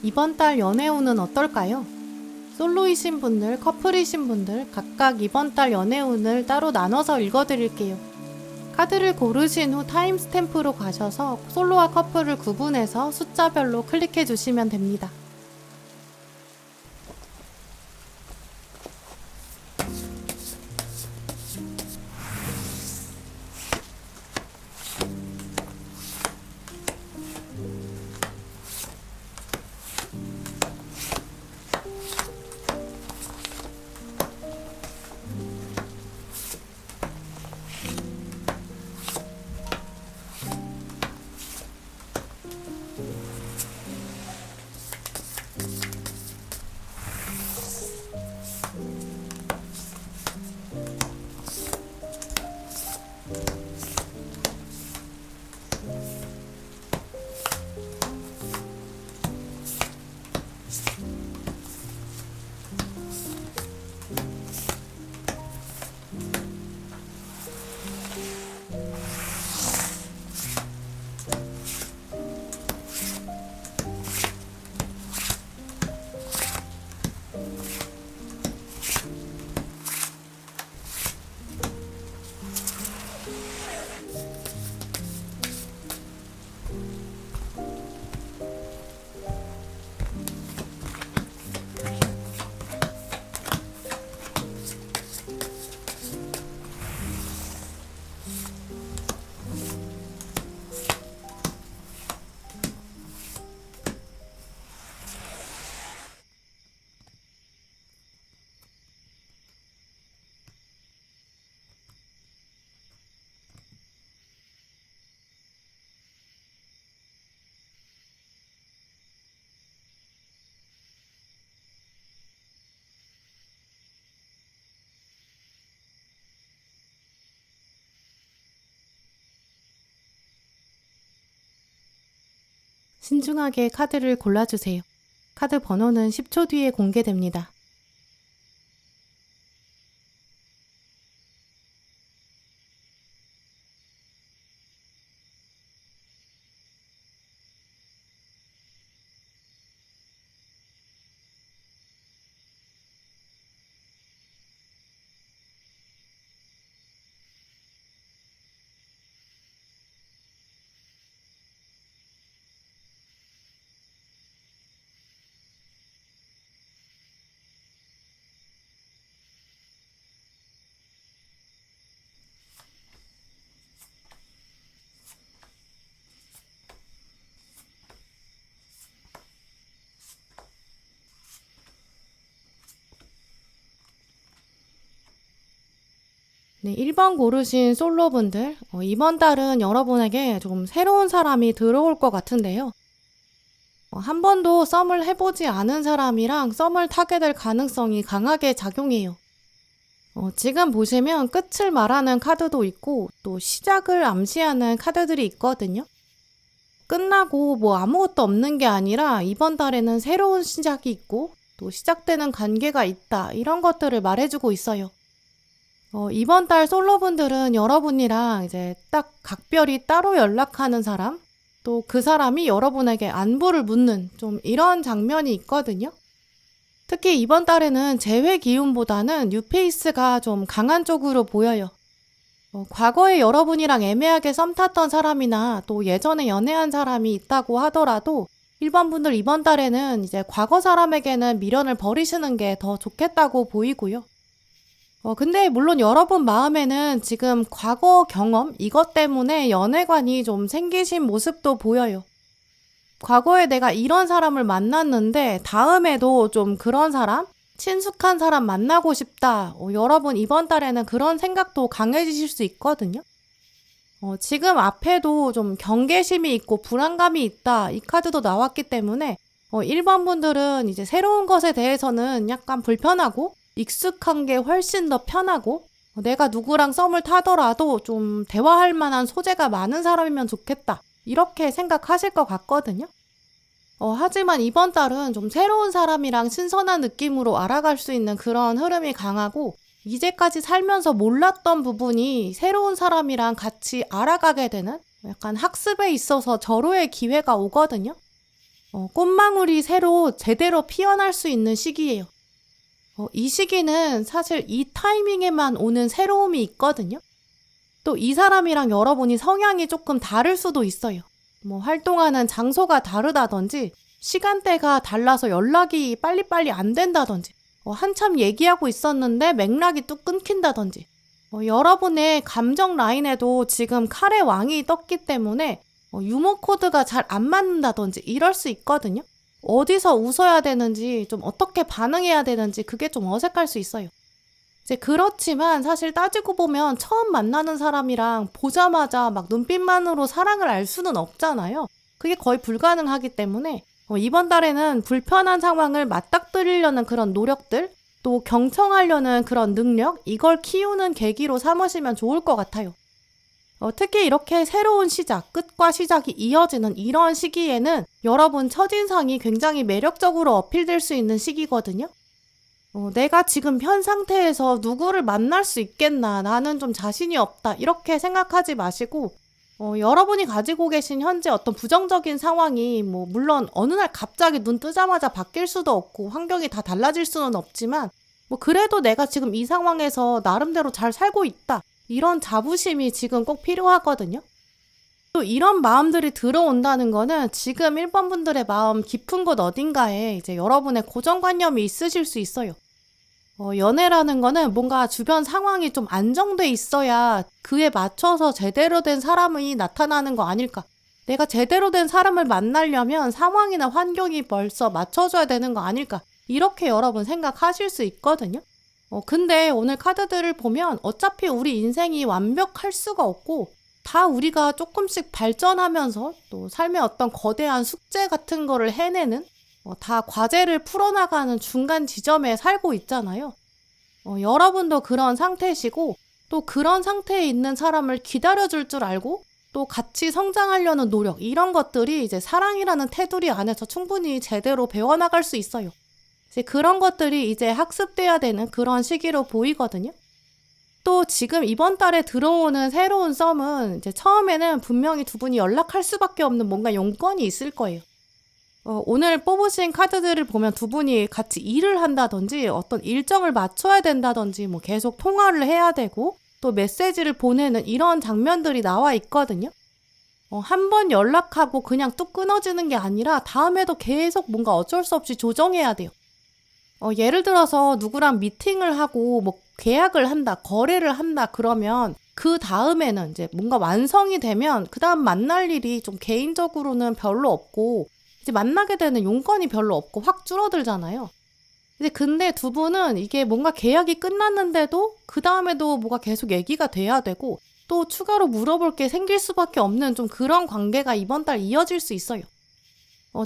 이번 달 연애운은 어떨까요? 솔로이신 분들, 커플이신 분들 각각 이번 달 연애운을 따로 나눠서 읽어드릴게요. 카드를 고르신 후 타임스탬프로 가셔서 솔로와 커플을 구분해서 숫자별로 클릭해 주시면 됩니다. 신중하게 카드를 골라주세요. 카드 번호는 10초 뒤에 공개됩니다. 네, 1번 고르신 솔로분들, 이번 달은 여러분에게 좀 새로운 사람이 들어올 것 같은데요. 한 번도 썸을 해보지 않은 사람이랑 썸을 타게 될 가능성이 강하게 작용해요. 지금 보시면 끝을 말하는 카드도 있고 또 시작을 암시하는 카드들이 있거든요. 끝나고 뭐 아무것도 없는 게 아니라 이번 달에는 새로운 시작이 있고 또 시작되는 관계가 있다, 이런 것들을 말해주고 있어요. 이번 달 솔로분들은 여러분이랑 이제 딱 각별히 따로 연락하는 사람, 또 그 사람이 여러분에게 안부를 묻는 좀 이런 장면이 있거든요. 특히 이번 달에는 재회 기운보다는 뉴페이스가 좀 강한 쪽으로 보여요. 과거에 여러분이랑 애매하게 썸 탔던 사람이나 또 예전에 연애한 사람이 있다고 하더라도 1번 분들 이번 달에는 이제 과거 사람에게는 미련을 버리시는 게 더 좋겠다고 보이고요. 근데 물론 여러분 마음에는 지금 과거 경험, 이것 때문에 연애관이 좀 생기신 모습도 보여요. 과거에 내가 이런 사람을 만났는데 다음에도 좀 그런 사람, 친숙한 사람 만나고 싶다. 여러분 이번 달에는 그런 생각도 강해지실 수 있거든요. 지금 앞에도 좀 경계심이 있고 불안감이 있다, 이 카드도 나왔기 때문에 1번 분들은 이제 새로운 것에 대해서는 약간 불편하고 익숙한 게 훨씬 더 편하고 내가 누구랑 썸을 타더라도 좀 대화할 만한 소재가 많은 사람이면 좋겠다, 이렇게 생각하실 것 같거든요. 하지만 이번 달은 좀 새로운 사람이랑 신선한 느낌으로 알아갈 수 있는 그런 흐름이 강하고 이제까지 살면서 몰랐던 부분이 새로운 사람이랑 같이 알아가게 되는 약간 학습에 있어서 절호의 기회가 오거든요. 꽃망울이 새로 제대로 피어날 수 있는 시기예요. 이 시기는 사실 이 타이밍에만 오는 새로움이 있거든요. 또 이 사람이랑 여러분이 성향이 조금 다를 수도 있어요. 활동하는 장소가 다르다든지 시간대가 달라서 연락이 빨리빨리 안 된다든지 한참 얘기하고 있었는데 맥락이 뚝 끊긴다든지 여러분의 감정 라인에도 지금 칼의 왕이 떴기 때문에 유머 코드가 잘 안 맞는다든지 이럴 수 있거든요. 어디서 웃어야 되는지 좀 어떻게 반응해야 되는지 그게 좀 어색할 수 있어요. 이제 그렇지만 사실 따지고 보면 처음 만나는 사람이랑 보자마자 막 눈빛만으로 사랑을 알 수는 없잖아요. 그게 거의 불가능하기 때문에 이번 달에는 불편한 상황을 맞닥뜨리려는 그런 노력들, 또 경청하려는 그런 능력, 이걸 키우는 계기로 삼으시면 좋을 것 같아요. 특히 이렇게 새로운 시작, 끝과 시작이 이어지는 이런 시기에는 여러분 첫인상이 굉장히 매력적으로 어필될 수 있는 시기거든요. 내가 지금 현 상태에서 누구를 만날 수 있겠나, 나는 좀 자신이 없다, 이렇게 생각하지 마시고 여러분이 가지고 계신 현재 어떤 부정적인 상황이 물론 어느 날 갑자기 눈 뜨자마자 바뀔 수도 없고 환경이 다 달라질 수는 없지만 그래도 내가 지금 이 상황에서 나름대로 잘 살고 있다, 이런 자부심이 지금 꼭 필요하거든요. 또 이런 마음들이 들어온다는 거는 지금 1번 분들의 마음 깊은 곳 어딘가에 이제 여러분의 고정관념이 있으실 수 있어요. 연애라는 거는 뭔가 주변 상황이 좀 안정돼 있어야 그에 맞춰서 제대로 된 사람이 나타나는 거 아닐까. 내가 제대로 된 사람을 만나려면 상황이나 환경이 벌써 맞춰줘야 되는 거 아닐까. 이렇게 여러분 생각하실 수 있거든요. 근데 오늘 카드들을 보면 어차피 우리 인생이 완벽할 수가 없고 다 우리가 조금씩 발전하면서 또 삶의 어떤 거대한 숙제 같은 거를 해내는 다 과제를 풀어나가는 중간 지점에 살고 있잖아요. 여러분도 그런 상태시고 또 그런 상태에 있는 사람을 기다려줄 줄 알고 또 같이 성장하려는 노력, 이런 것들이 이제 사랑이라는 테두리 안에서 충분히 제대로 배워나갈 수 있어요. 이제 그런 것들이 이제 학습돼야 되는 그런 시기로 보이거든요. 또 지금 이번 달에 들어오는 새로운 썸은 이제 처음에는 분명히 두 분이 연락할 수밖에 없는 뭔가 용건이 있을 거예요. 오늘 뽑으신 카드들을 보면 두 분이 같이 일을 한다든지 어떤 일정을 맞춰야 된다든지 계속 통화를 해야 되고 또 메시지를 보내는 이런 장면들이 나와 있거든요. 한 번 연락하고 그냥 뚝 끊어지는 게 아니라 다음에도 계속 뭔가 어쩔 수 없이 조정해야 돼요. 예를 들어서 누구랑 미팅을 하고 계약을 한다, 거래를 한다 그러면 그 다음에는 이제 뭔가 완성이 되면 그 다음 만날 일이 좀 개인적으로는 별로 없고 이제 만나게 되는 용건이 별로 없고 확 줄어들잖아요. 이제 근데 두 분은 이게 뭔가 계약이 끝났는데도 그 다음에도 뭐가 계속 얘기가 돼야 되고 또 추가로 물어볼 게 생길 수밖에 없는 좀 그런 관계가 이번 달 이어질 수 있어요.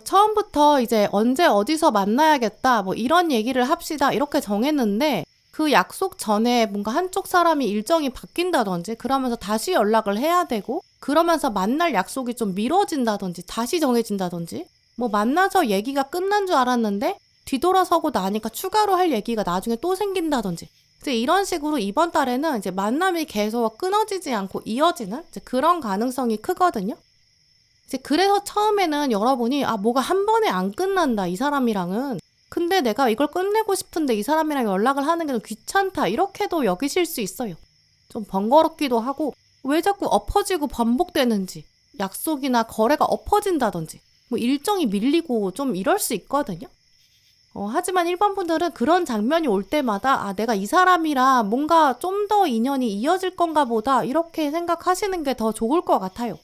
처음부터 이제 언제 어디서 만나야겠다 이런 얘기를 합시다 이렇게 정했는데 그 약속 전에 뭔가 한쪽 사람이 일정이 바뀐다든지 그러면서 다시 연락을 해야 되고 그러면서 만날 약속이 좀 미뤄진다든지 다시 정해진다든지 만나서 얘기가 끝난 줄 알았는데 뒤돌아서고 나니까 추가로 할 얘기가 나중에 또 생긴다든지 이제 이런 식으로 이번 달에는 이제 만남이 계속 끊어지지 않고 이어지는 이제 그런 가능성이 크거든요. 이제 그래서 처음에는 여러분이 뭐가 한 번에 안 끝난다, 이 사람이랑은. 근데 내가 이걸 끝내고 싶은데 이 사람이랑 연락을 하는 게 좀 귀찮다, 이렇게도 여기실 수 있어요. 좀 번거롭기도 하고 왜 자꾸 엎어지고 반복되는지, 약속이나 거래가 엎어진다든지 일정이 밀리고 좀 이럴 수 있거든요. 하지만 1번 분들은 그런 장면이 올 때마다 내가 이 사람이랑 뭔가 좀 더 인연이 이어질 건가 보다 이렇게 생각하시는 게 더 좋을 것 같아요.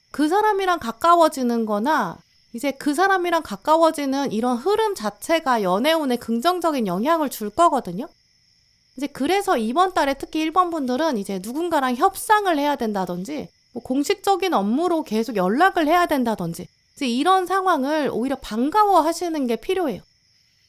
그 사람이랑 가까워지는 거나 이제 그 사람이랑 가까워지는 이런 흐름 자체가 연애운에 긍정적인 영향을 줄 거거든요. 이제 그래서 이번 달에 특히 1번 분들은 이제 누군가랑 협상을 해야 된다든지 공식적인 업무로 계속 연락을 해야 된다든지 이제 이런 상황을 오히려 반가워 하시는 게 필요해요.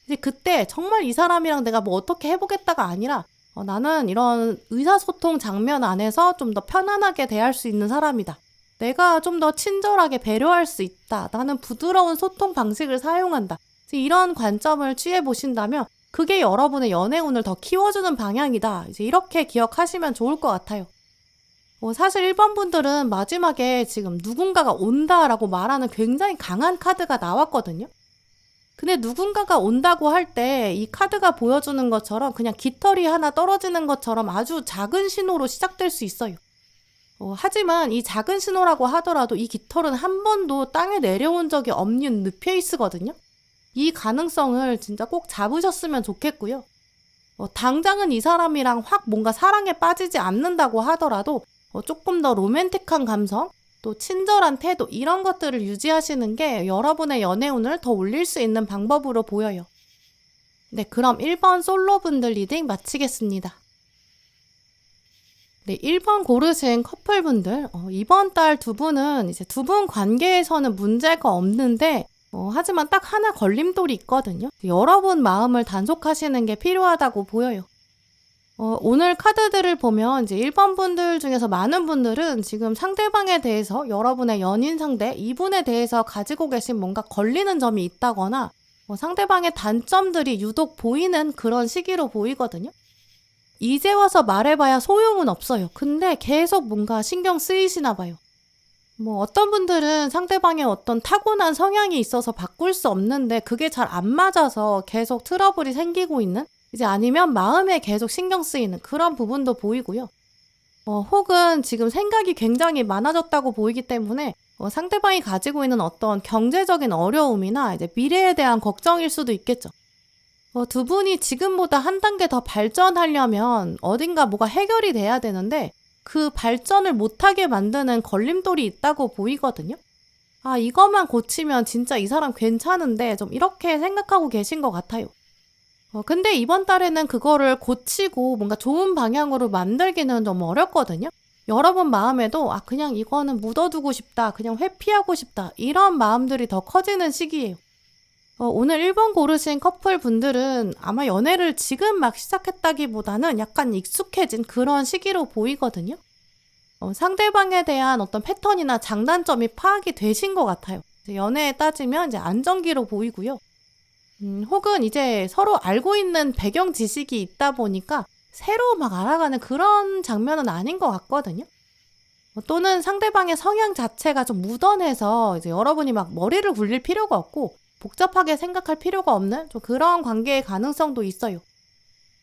이제 그때 정말 이 사람이랑 내가 어떻게 해보겠다가 아니라 나는 이런 의사소통 장면 안에서 좀 더 편안하게 대할 수 있는 사람이다. 내가 좀 더 친절하게 배려할 수 있다. 나는 부드러운 소통 방식을 사용한다. 이런 관점을 취해보신다면 그게 여러분의 연애운을 더 키워주는 방향이다. 이제 이렇게 기억하시면 좋을 것 같아요. 사실 1번 분들은 마지막에 지금 누군가가 온다라고 말하는 굉장히 강한 카드가 나왔거든요. 근데 누군가가 온다고 할 때 이 카드가 보여주는 것처럼 그냥 깃털이 하나 떨어지는 것처럼 아주 작은 신호로 시작될 수 있어요. 하지만 이 작은 신호라고 하더라도 이 깃털은 한 번도 땅에 내려온 적이 없는 늪페이스거든요. 이 가능성을 진짜 꼭 잡으셨으면 좋겠고요. 당장은 이 사람이랑 확 뭔가 사랑에 빠지지 않는다고 하더라도 조금 더 로맨틱한 감성, 또 친절한 태도 이런 것들을 유지하시는 게 여러분의 연애운을 더 올릴 수 있는 방법으로 보여요. 네, 그럼 1번 솔로분들 리딩 마치겠습니다. 네, 1번 고르신 커플분들, 이번 달 두 분은 이제 두 분 관계에서는 문제가 없는데, 하지만 딱 하나 걸림돌이 있거든요. 여러분 마음을 단속하시는 게 필요하다고 보여요. 오늘 카드들을 보면 이제 1번 분들 중에서 많은 분들은 지금 상대방에 대해서 여러분의 연인 상대, 이분에 대해서 가지고 계신 뭔가 걸리는 점이 있다거나 상대방의 단점들이 유독 보이는 그런 시기로 보이거든요. 이제 와서 말해봐야 소용은 없어요. 근데 계속 뭔가 신경 쓰이시나 봐요. 어떤 분들은 상대방의 어떤 타고난 성향이 있어서 바꿀 수 없는데 그게 잘 안 맞아서 계속 트러블이 생기고 있는, 이제 아니면 마음에 계속 신경 쓰이는 그런 부분도 보이고요. 혹은 지금 생각이 굉장히 많아졌다고 보이기 때문에 상대방이 가지고 있는 어떤 경제적인 어려움이나 이제 미래에 대한 걱정일 수도 있겠죠. 두 분이 지금보다 한 단계 더 발전하려면 어딘가 뭐가 해결이 돼야 되는데 그 발전을 못하게 만드는 걸림돌이 있다고 보이거든요. 아, 이것만 고치면 진짜 이 사람 괜찮은데 좀 이렇게 생각하고 계신 것 같아요. 근데 이번 달에는 그거를 고치고 뭔가 좋은 방향으로 만들기는 좀 어렵거든요. 여러분 마음에도 그냥 이거는 묻어두고 싶다, 그냥 회피하고 싶다 이런 마음들이 더 커지는 시기예요. 오늘 1번 고르신 커플분들은 아마 연애를 지금 막 시작했다기보다는 약간 익숙해진 그런 시기로 보이거든요. 상대방에 대한 어떤 패턴이나 장단점이 파악이 되신 것 같아요. 연애에 따지면 이제 안정기로 보이고요. 혹은 이제 서로 알고 있는 배경 지식이 있다 보니까 새로 막 알아가는 그런 장면은 아닌 것 같거든요. 또는 상대방의 성향 자체가 좀 무던해서 이제 여러분이 막 머리를 굴릴 필요가 없고 복잡하게 생각할 필요가 없는 좀 그런 관계의 가능성도 있어요.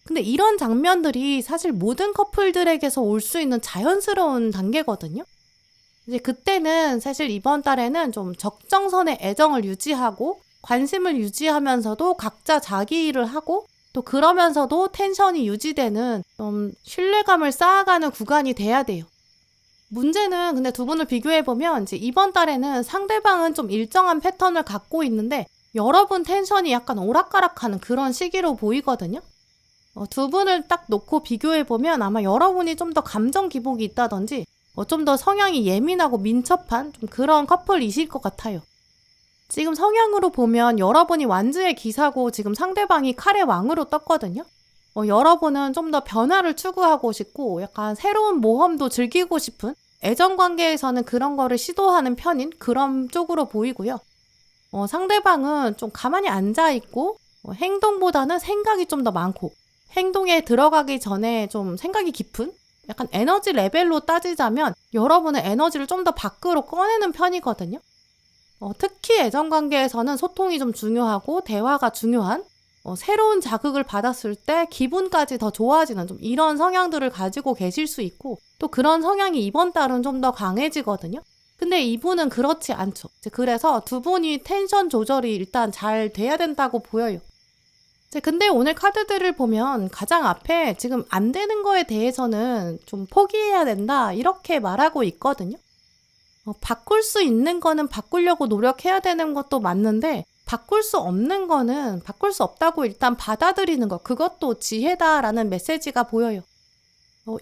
근데 이런 장면들이 사실 모든 커플들에게서 올 수 있는 자연스러운 단계거든요. 이제 그때는 사실 이번 달에는 좀 적정선의 애정을 유지하고 관심을 유지하면서도 각자 자기 일을 하고 또 그러면서도 텐션이 유지되는 좀 신뢰감을 쌓아가는 구간이 돼야 돼요. 문제는 근데 두 분을 비교해보면 이제 이번 달에는 상대방은 좀 일정한 패턴을 갖고 있는데 여러분 텐션이 약간 오락가락하는 그런 시기로 보이거든요. 두 분을 딱 놓고 비교해보면 아마 여러분이 좀 더 감정 기복이 있다든지 좀 더 성향이 예민하고 민첩한 좀 그런 커플이실 것 같아요. 지금 성향으로 보면 여러분이 완주의 기사고 지금 상대방이 칼의 왕으로 떴거든요. 여러분은 좀 더 변화를 추구하고 싶고 약간 새로운 모험도 즐기고 싶은 애정관계에서는 그런 거를 시도하는 편인 그런 쪽으로 보이고요. 상대방은 좀 가만히 앉아있고 행동보다는 생각이 좀 더 많고 행동에 들어가기 전에 좀 생각이 깊은 약간 에너지 레벨로 따지자면 여러분의 에너지를 좀 더 밖으로 꺼내는 편이거든요. 특히 애정관계에서는 소통이 좀 중요하고 대화가 중요한 새로운 자극을 받았을 때 기분까지 더 좋아지는 좀 이런 성향들을 가지고 계실 수 있고 또 그런 성향이 이번 달은 좀 더 강해지거든요. 근데 이분은 그렇지 않죠. 그래서 두 분이 텐션 조절이 일단 잘 돼야 된다고 보여요. 근데 오늘 카드들을 보면 가장 앞에 지금 안 되는 거에 대해서는 좀 포기해야 된다 이렇게 말하고 있거든요. 바꿀 수 있는 거는 바꾸려고 노력해야 되는 것도 맞는데 바꿀 수 없는 거는 바꿀 수 없다고 일단 받아들이는 것, 그것도 지혜다라는 메시지가 보여요.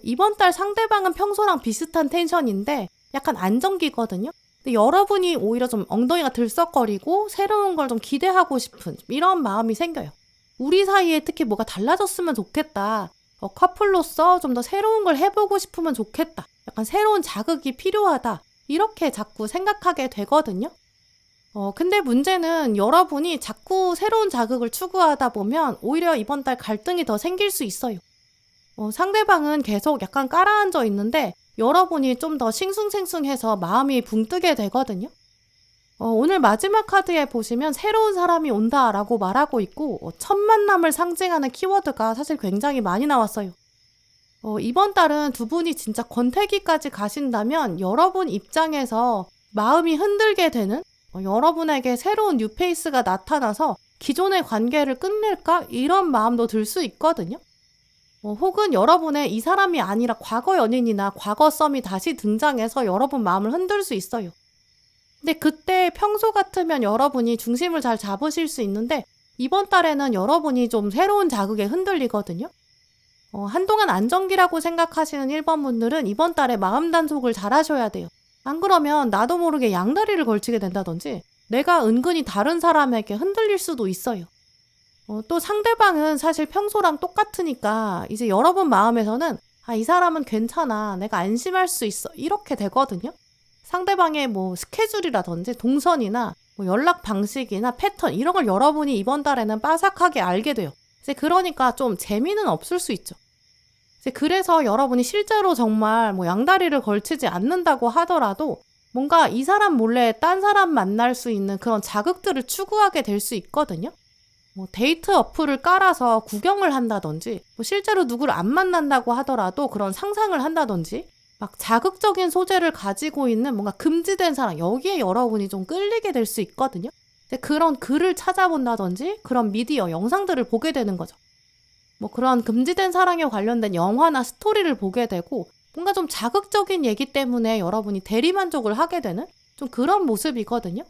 이번 달 상대방은 평소랑 비슷한 텐션인데 약간 안정기거든요. 근데 여러분이 오히려 좀 엉덩이가 들썩거리고 새로운 걸 좀 기대하고 싶은 이런 마음이 생겨요. 우리 사이에 특히 뭐가 달라졌으면 좋겠다. 커플로서 좀 더 새로운 걸 해보고 싶으면 좋겠다. 약간 새로운 자극이 필요하다. 이렇게 자꾸 생각하게 되거든요. 근데 문제는 여러분이 자꾸 새로운 자극을 추구하다 보면 오히려 이번 달 갈등이 더 생길 수 있어요. 상대방은 계속 약간 깔아앉아 있는데 여러분이 좀 더 싱숭생숭해서 마음이 붕 뜨게 되거든요. 오늘 마지막 카드에 보시면 새로운 사람이 온다라고 말하고 있고 첫 만남을 상징하는 키워드가 사실 굉장히 많이 나왔어요. 이번 달은 두 분이 진짜 권태기까지 가신다면 여러분 입장에서 마음이 흔들게 되는 여러분에게 새로운 뉴페이스가 나타나서 기존의 관계를 끝낼까? 이런 마음도 들 수 있거든요. 혹은 여러분의 이 사람이 아니라 과거 연인이나 과거 썸이 다시 등장해서 여러분 마음을 흔들 수 있어요. 근데 그때 평소 같으면 여러분이 중심을 잘 잡으실 수 있는데 이번 달에는 여러분이 좀 새로운 자극에 흔들리거든요. 한동안 안정기라고 생각하시는 1번 분들은 이번 달에 마음 단속을 잘 하셔야 돼요. 안 그러면 나도 모르게 양다리를 걸치게 된다든지 내가 은근히 다른 사람에게 흔들릴 수도 있어요. 또 상대방은 사실 평소랑 똑같으니까 이제 여러분 마음에서는 이 사람은 괜찮아, 내가 안심할 수 있어, 이렇게 되거든요. 상대방의 뭐 스케줄이라든지 동선이나 뭐 연락 방식이나 패턴 이런 걸 여러분이 이번 달에는 빠삭하게 알게 돼요. 이제 그러니까 좀 재미는 없을 수 있죠. 이제 그래서 여러분이 실제로 정말 뭐 양다리를 걸치지 않는다고 하더라도 뭔가 이 사람 몰래 딴 사람 만날 수 있는 그런 자극들을 추구하게 될 수 있거든요. 뭐 데이트 어플을 깔아서 구경을 한다든지 뭐 실제로 누구를 안 만난다고 하더라도 그런 상상을 한다든지 막 자극적인 소재를 가지고 있는 뭔가 금지된 사람, 여기에 여러분이 좀 끌리게 될 수 있거든요. 그런 글을 찾아본다든지 그런 미디어, 영상들을 보게 되는 거죠. 뭐 그런 금지된 사랑에 관련된 영화나 스토리를 보게 되고 뭔가 좀 자극적인 얘기 때문에 여러분이 대리만족을 하게 되는 좀 그런 모습이거든요.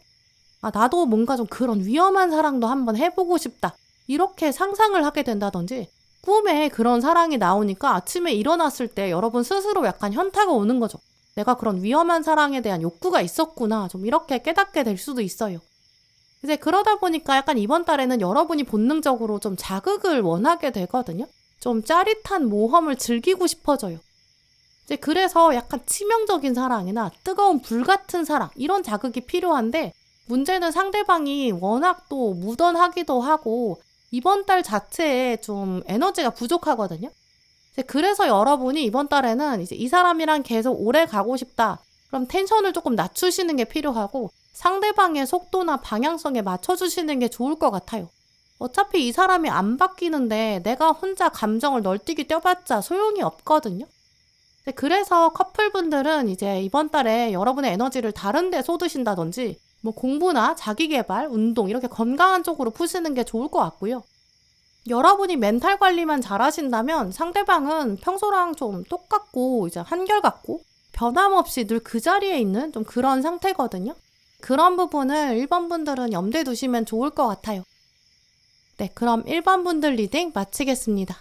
나도 뭔가 좀 그런 위험한 사랑도 한번 해보고 싶다. 이렇게 상상을 하게 된다든지 꿈에 그런 사랑이 나오니까 아침에 일어났을 때 여러분 스스로 약간 현타가 오는 거죠. 내가 그런 위험한 사랑에 대한 욕구가 있었구나. 좀 이렇게 깨닫게 될 수도 있어요. 이제 그러다 보니까 약간 이번 달에는 여러분이 본능적으로 좀 자극을 원하게 되거든요. 좀 짜릿한 모험을 즐기고 싶어져요. 이제 그래서 약간 치명적인 사랑이나 뜨거운 불 같은 사랑 이런 자극이 필요한데 문제는 상대방이 워낙 또 무던하기도 하고 이번 달 자체에 좀 에너지가 부족하거든요. 이제 그래서 여러분이 이번 달에는 이제 이 사람이랑 계속 오래 가고 싶다. 그럼 텐션을 조금 낮추시는 게 필요하고 상대방의 속도나 방향성에 맞춰주시는 게 좋을 것 같아요. 어차피 이 사람이 안 바뀌는데 내가 혼자 감정을 널뛰기 뛰어봤자 소용이 없거든요. 그래서 커플분들은 이제 이번 달에 여러분의 에너지를 다른 데 쏟으신다든지 뭐 공부나 자기계발, 운동 이렇게 건강한 쪽으로 푸시는 게 좋을 것 같고요. 여러분이 멘탈 관리만 잘 하신다면 상대방은 평소랑 좀 똑같고 이제 한결같고 변함없이 늘 그 자리에 있는 좀 그런 상태거든요. 그런 부분을 1번 분들은 염두에 두시면 좋을 것 같아요. 네, 그럼 1번 분들 리딩 마치겠습니다.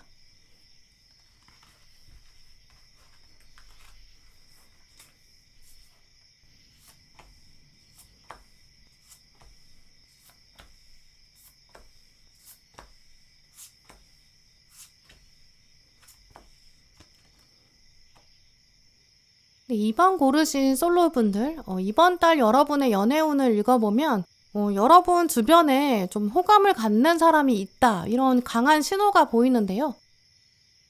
네, 2번 고르신 솔로분들, 이번 달 여러분의 연애운을 읽어보면 여러분 주변에 좀 호감을 갖는 사람이 있다 이런 강한 신호가 보이는데요.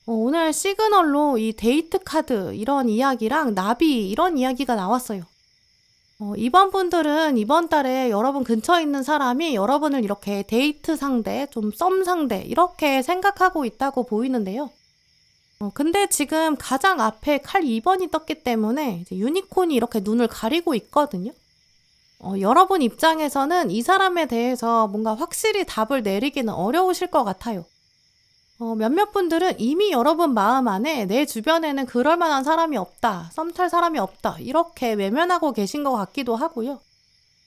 오늘 시그널로 이 데이트 카드 이런 이야기랑 나비 이런 이야기가 나왔어요. 이번 분들은 이번 달에 여러분 근처에 있는 사람이 여러분을 이렇게 데이트 상대, 좀 썸 상대 이렇게 생각하고 있다고 보이는데요. 근데 지금 가장 앞에 칼 2번이 떴기 때문에 이제 유니콘이 이렇게 눈을 가리고 있거든요. 여러분 입장에서는 이 사람에 대해서 뭔가 확실히 답을 내리기는 어려우실 것 같아요. 몇몇 분들은 이미 여러분 마음 안에 내 주변에는 그럴 만한 사람이 없다, 썸 탈 사람이 없다 이렇게 외면하고 계신 것 같기도 하고요.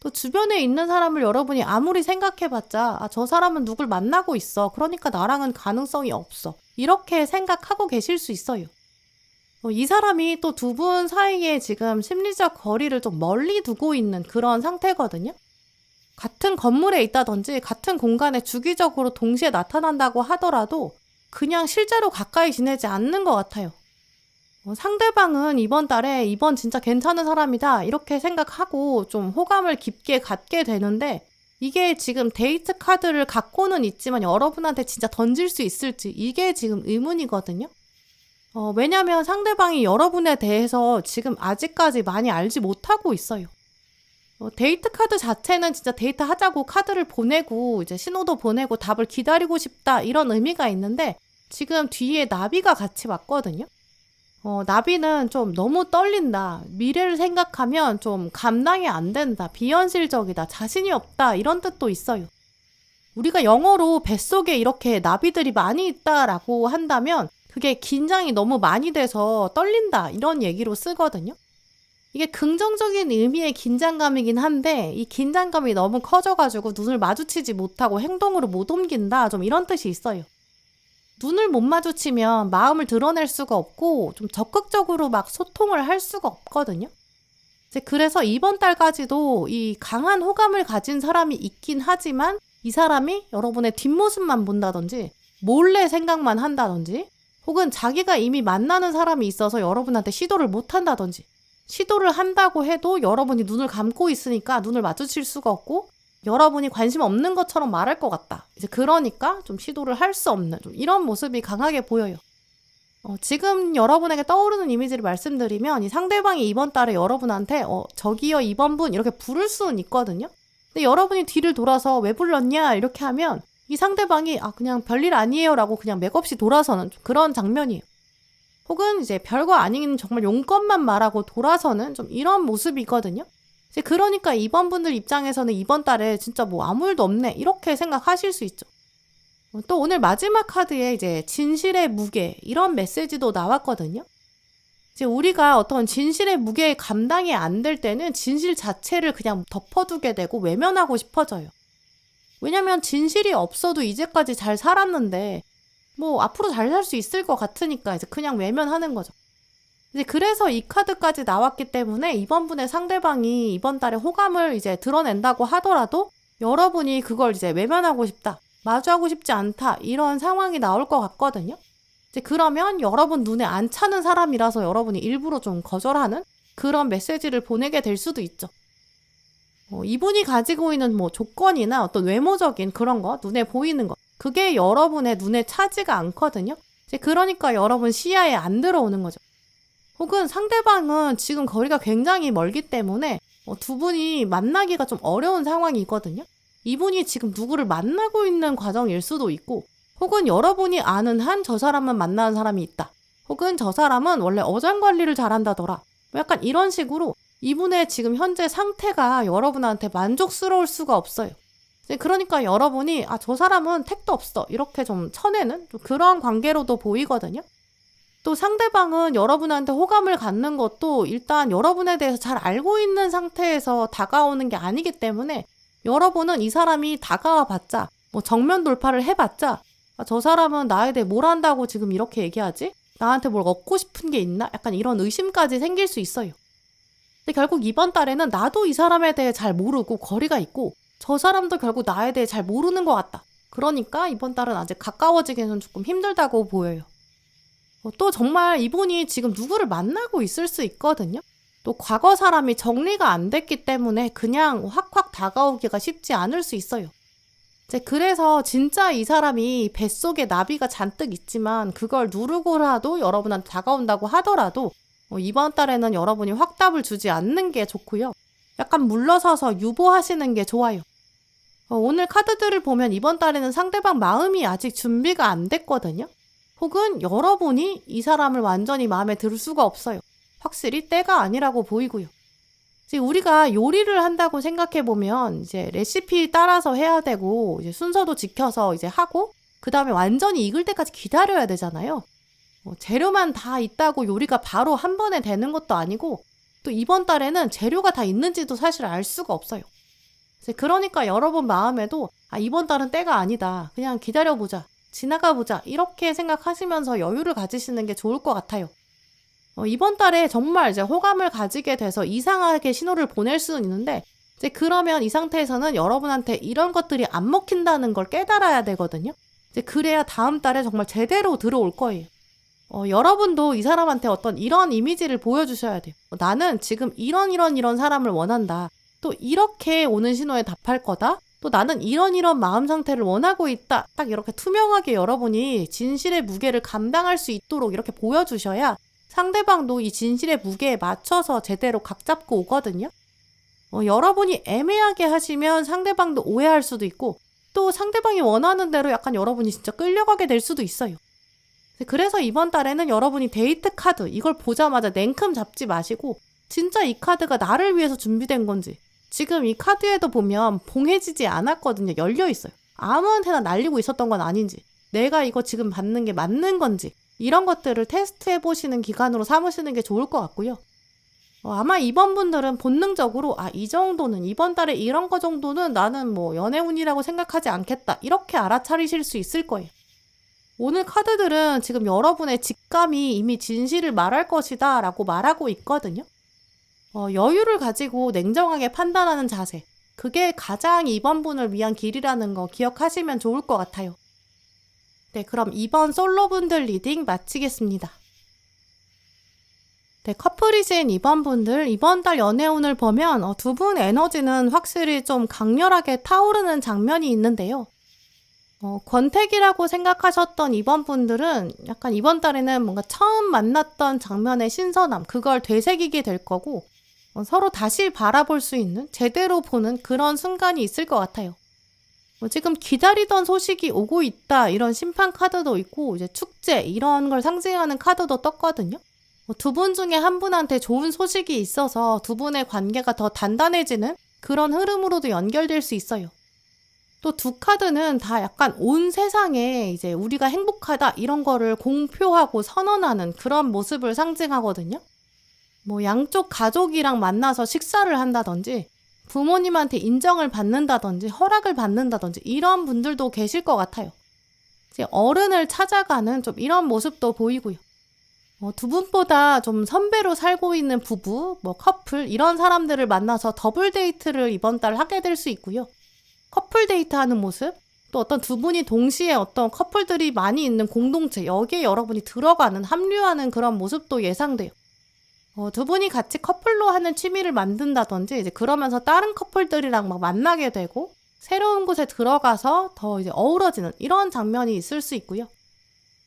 또 주변에 있는 사람을 여러분이 아무리 생각해봤자 저 사람은 누굴 만나고 있어. 그러니까 나랑은 가능성이 없어. 이렇게 생각하고 계실 수 있어요. 이 사람이 또 두 분 사이에 지금 심리적 거리를 좀 멀리 두고 있는 그런 상태거든요. 같은 건물에 있다든지 같은 공간에 주기적으로 동시에 나타난다고 하더라도 그냥 실제로 가까이 지내지 않는 것 같아요. 상대방은 이번 달에 이번 진짜 괜찮은 사람이다 이렇게 생각하고 좀 호감을 깊게 갖게 되는데 이게 지금 데이트 카드를 갖고는 있지만 여러분한테 진짜 던질 수 있을지 이게 지금 의문이거든요. 왜냐면 상대방이 여러분에 대해서 지금 아직까지 많이 알지 못하고 있어요. 데이트 카드 자체는 진짜 데이트 하자고 카드를 보내고 이제 신호도 보내고 답을 기다리고 싶다 이런 의미가 있는데 지금 뒤에 나비가 같이 왔거든요. 나비는 좀 너무 떨린다. 미래를 생각하면 좀 감당이 안 된다. 비현실적이다. 자신이 없다. 이런 뜻도 있어요. 우리가 영어로 뱃속에 이렇게 나비들이 많이 있다라고 한다면 그게 긴장이 너무 많이 돼서 떨린다. 이런 얘기로 쓰거든요. 이게 긍정적인 의미의 긴장감이긴 한데 이 긴장감이 너무 커져가지고 눈을 마주치지 못하고 행동으로 못 옮긴다. 좀 이런 뜻이 있어요. 눈을 못 마주치면 마음을 드러낼 수가 없고 좀 적극적으로 막 소통을 할 수가 없거든요. 이제 그래서 이번 달까지도 이 강한 호감을 가진 사람이 있긴 하지만 이 사람이 여러분의 뒷모습만 본다든지 몰래 생각만 한다든지 혹은 자기가 이미 만나는 사람이 있어서 여러분한테 시도를 못 한다든지 시도를 한다고 해도 여러분이 눈을 감고 있으니까 눈을 마주칠 수가 없고 여러분이 관심 없는 것처럼 말할 것 같다. 이제 그러니까 좀 시도를 할 수 없는 좀 이런 모습이 강하게 보여요. 지금 여러분에게 떠오르는 이미지를 말씀드리면 이 상대방이 이번 달에 여러분한테 저기요 2번 분 이렇게 부를 수는 있거든요. 근데 여러분이 뒤를 돌아서 왜 불렀냐 이렇게 하면 이 상대방이 그냥 별일 아니에요 라고 그냥 맥없이 돌아서는 좀 그런 장면이에요. 혹은 이제 별거 아닌 정말 용건만 말하고 돌아서는 좀 이런 모습이거든요. 이제 그러니까 이번 분들 입장에서는 이번 달에 진짜 뭐 아무 일도 없네 이렇게 생각하실 수 있죠. 또 오늘 마지막 카드에 이제 진실의 무게 이런 메시지도 나왔거든요. 이제 우리가 어떤 진실의 무게에 감당이 안 될 때는 진실 자체를 그냥 덮어두게 되고 외면하고 싶어져요. 왜냐면 진실이 없어도 이제까지 잘 살았는데 뭐 앞으로 잘 살 수 있을 것 같으니까 이제 그냥 외면하는 거죠. 이제 그래서 이 카드까지 나왔기 때문에 이번 분의 상대방이 이번 달에 호감을 이제 드러낸다고 하더라도 여러분이 그걸 이제 외면하고 싶다, 마주하고 싶지 않다 이런 상황이 나올 것 같거든요. 이제 그러면 여러분 눈에 안 차는 사람이라서 여러분이 일부러 좀 거절하는 그런 메시지를 보내게 될 수도 있죠. 이분이 가지고 있는 뭐 조건이나 어떤 외모적인 그런 거, 눈에 보이는 거 그게 여러분의 눈에 차지가 않거든요. 이제 그러니까 여러분 시야에 안 들어오는 거죠. 혹은 상대방은 지금 거리가 굉장히 멀기 때문에 두 분이 만나기가 좀 어려운 상황이거든요. 이분이 지금 누구를 만나고 있는 과정일 수도 있고 혹은 여러분이 아는 한 저 사람만 만나는 사람이 있다. 혹은 저 사람은 원래 어장관리를 잘한다더라. 약간 이런 식으로 이분의 지금 현재 상태가 여러분한테 만족스러울 수가 없어요. 그러니까 여러분이 저 사람은 택도 없어 이렇게 좀 쳐내는 좀 그런 관계로도 보이거든요. 또 상대방은 여러분한테 호감을 갖는 것도 일단 여러분에 대해서 잘 알고 있는 상태에서 다가오는 게 아니기 때문에 여러분은 이 사람이 다가와 봤자 뭐 정면 돌파를 해봤자 저 사람은 나에 대해 뭘 안다고 지금 이렇게 얘기하지? 나한테 뭘 얻고 싶은 게 있나? 약간 이런 의심까지 생길 수 있어요. 근데 결국 이번 달에는 나도 이 사람에 대해 잘 모르고 거리가 있고 저 사람도 결국 나에 대해 잘 모르는 것 같다. 그러니까 이번 달은 아직 가까워지기는 조금 힘들다고 보여요. 또 정말 이분이 지금 누구를 만나고 있을 수 있거든요. 또 과거 사람이 정리가 안 됐기 때문에 그냥 확확 다가오기가 쉽지 않을 수 있어요. 그래서 진짜 이 사람이 뱃속에 나비가 잔뜩 있지만 그걸 누르고라도 여러분한테 다가온다고 하더라도 이번 달에는 여러분이 확답을 주지 않는 게 좋고요. 약간 물러서서 유보하시는 게 좋아요. 오늘 카드들을 보면 이번 달에는 상대방 마음이 아직 준비가 안 됐거든요. 혹은 여러분이 이 사람을 완전히 마음에 들 수가 없어요. 확실히 때가 아니라고 보이고요. 이제 우리가 요리를 한다고 생각해보면 이제 레시피 따라서 해야 되고 이제 순서도 지켜서 이제 하고 그 다음에 완전히 익을 때까지 기다려야 되잖아요. 재료만 다 있다고 요리가 바로 한 번에 되는 것도 아니고 또 이번 달에는 재료가 다 있는지도 사실 알 수가 없어요. 그러니까 여러분 마음에도 이번 달은 때가 아니다. 그냥 기다려보자. 지나가보자. 이렇게 생각하시면서 여유를 가지시는 게 좋을 것 같아요. 이번 달에 정말 이제 호감을 가지게 돼서 이상하게 신호를 보낼 수는 있는데 이제 그러면 이 상태에서는 여러분한테 이런 것들이 안 먹힌다는 걸 깨달아야 되거든요. 이제 그래야 다음 달에 정말 제대로 들어올 거예요. 여러분도 이 사람한테 어떤 이런 이미지를 보여주셔야 돼요. 나는 지금 이런 사람을 원한다. 또 이렇게 오는 신호에 답할 거다. 또 나는 이런 마음 상태를 원하고 있다. 딱 이렇게 투명하게 여러분이 진실의 무게를 감당할 수 있도록 이렇게 보여주셔야 상대방도 이 진실의 무게에 맞춰서 제대로 각 잡고 오거든요. 여러분이 애매하게 하시면 상대방도 오해할 수도 있고 또 상대방이 원하는 대로 약간 여러분이 진짜 끌려가게 될 수도 있어요. 그래서 이번 달에는 여러분이 데이트 카드 이걸 보자마자 냉큼 잡지 마시고 진짜 이 카드가 나를 위해서 준비된 건지 지금 이 카드에도 보면 봉해지지 않았거든요. 열려 있어요. 아무한테나 날리고 있었던 건 아닌지 내가 이거 지금 받는 게 맞는 건지 이런 것들을 테스트해 보시는 기간으로 삼으시는 게 좋을 것 같고요. 아마 이번 분들은 본능적으로 이 정도는 이번 달에 이런 거 정도는 나는 뭐 연애운이라고 생각하지 않겠다 이렇게 알아차리실 수 있을 거예요. 오늘 카드들은 지금 여러분의 직감이 이미 진실을 말할 것이다 라고 말하고 있거든요. 여유를 가지고 냉정하게 판단하는 자세 그게 가장 이번 분을 위한 길이라는 거 기억하시면 좋을 것 같아요. 네, 그럼 이번 솔로분들 리딩 마치겠습니다. 네, 커플이신 이번 분들 이번 달 연애운을 보면 두 분 에너지는 확실히 좀 강렬하게 타오르는 장면이 있는데요. 권태기라고 생각하셨던 이번 분들은 약간 이번 달에는 뭔가 처음 만났던 장면의 신선함 그걸 되새기게 될 거고 서로 다시 바라볼 수 있는 제대로 보는 그런 순간이 있을 것 같아요. 지금 기다리던 소식이 오고 있다 이런 심판 카드도 있고 이제 축제 이런 걸 상징하는 카드도 떴거든요. 두 분 중에 한 분한테 좋은 소식이 있어서 두 분의 관계가 더 단단해지는 그런 흐름으로도 연결될 수 있어요. 또 두 카드는 다 약간 온 세상에 이제 우리가 행복하다 이런 거를 공표하고 선언하는 그런 모습을 상징하거든요. 뭐 양쪽 가족이랑 만나서 식사를 한다든지 부모님한테 인정을 받는다든지 허락을 받는다든지 이런 분들도 계실 것 같아요. 이제 어른을 찾아가는 좀 이런 모습도 보이고요. 두 분보다 좀 선배로 살고 있는 부부, 커플 이런 사람들을 만나서 더블 데이트를 이번 달 하게 될 수 있고요. 커플 데이트하는 모습, 또 어떤 두 분이 동시에 어떤 커플들이 많이 있는 공동체, 여기에 여러분이 들어가는, 합류하는 그런 모습도 예상돼요. 두 분이 같이 커플로 하는 취미를 만든다든지, 이제 그러면서 다른 커플들이랑 막 만나게 되고, 새로운 곳에 들어가서 더 이제 어우러지는 이런 장면이 있을 수 있고요.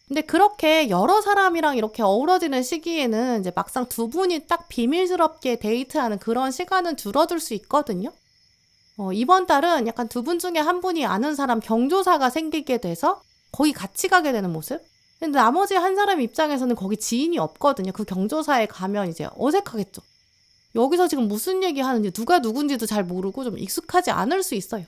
근데 그렇게 여러 사람이랑 이렇게 어우러지는 시기에는 이제 막상 두 분이 딱 비밀스럽게 데이트하는 그런 시간은 줄어들 수 있거든요. 이번 달은 약간 두 분 중에 한 분이 아는 사람 경조사가 생기게 돼서 거기 같이 가게 되는 모습? 근데 나머지 한 사람 입장에서는 거기 지인이 없거든요. 그 경조사에 가면 이제 어색하겠죠. 여기서 지금 무슨 얘기 하는지 누가 누군지도 잘 모르고 좀 익숙하지 않을 수 있어요.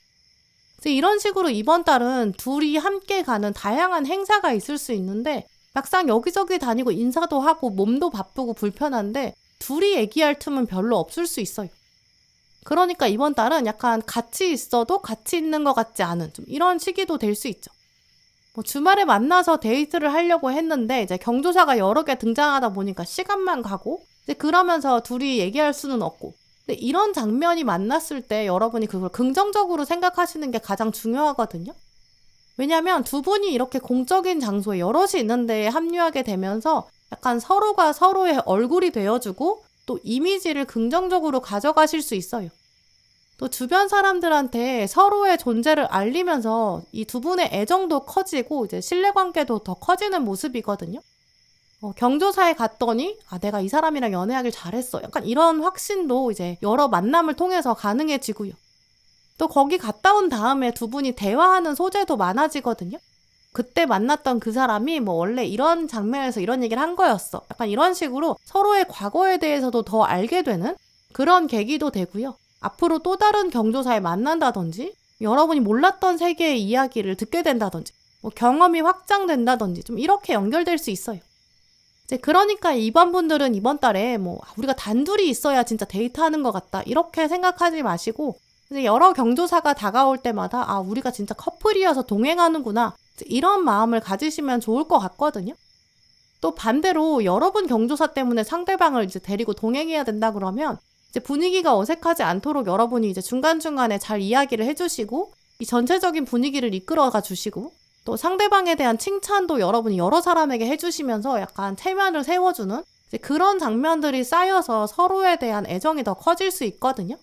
그래서 이런 식으로 이번 달은 둘이 함께 가는 다양한 행사가 있을 수 있는데 막상 여기저기 다니고 인사도 하고 몸도 바쁘고 불편한데 둘이 얘기할 틈은 별로 없을 수 있어요. 그러니까 이번 달은 약간 같이 있어도 같이 있는 것 같지 않은 좀 이런 시기도 될 수 있죠. 주말에 만나서 데이트를 하려고 했는데 이제 경조사가 여러 개 등장하다 보니까 시간만 가고 이제 그러면서 둘이 얘기할 수는 없고 근데 이런 장면이 만났을 때 여러분이 그걸 긍정적으로 생각하시는 게 가장 중요하거든요. 왜냐하면 두 분이 이렇게 공적인 장소에 여럿이 있는 데에 합류하게 되면서 약간 서로가 서로의 얼굴이 되어주고 또 이미지를 긍정적으로 가져가실 수 있어요. 또 주변 사람들한테 서로의 존재를 알리면서 이 두 분의 애정도 커지고 이제 신뢰관계도 더 커지는 모습이거든요. 경조사에 갔더니 내가 이 사람이랑 연애하길 잘했어. 약간 이런 확신도 이제 여러 만남을 통해서 가능해지고요. 또 거기 갔다 온 다음에 두 분이 대화하는 소재도 많아지거든요. 그때 만났던 그 사람이 원래 이런 장면에서 이런 얘기를 한 거였어. 약간 이런 식으로 서로의 과거에 대해서도 더 알게 되는 그런 계기도 되고요. 앞으로 또 다른 경조사에 만난다든지 여러분이 몰랐던 세계의 이야기를 듣게 된다든지 경험이 확장된다든지 좀 이렇게 연결될 수 있어요. 이제 그러니까 이번 분들은 이번 달에 우리가 단둘이 있어야 진짜 데이트하는 것 같다 이렇게 생각하지 마시고 이제 여러 경조사가 다가올 때마다 우리가 진짜 커플이어서 동행하는구나 이런 마음을 가지시면 좋을 것 같거든요. 또 반대로 여러분 경조사 때문에 상대방을 이제 데리고 동행해야 된다 그러면 이제 분위기가 어색하지 않도록 여러분이 이제 중간중간에 잘 이야기를 해주시고 이 전체적인 분위기를 이끌어가 주시고 또 상대방에 대한 칭찬도 여러분이 여러 사람에게 해주시면서 약간 체면을 세워주는 이제 그런 장면들이 쌓여서 서로에 대한 애정이 더 커질 수 있거든요.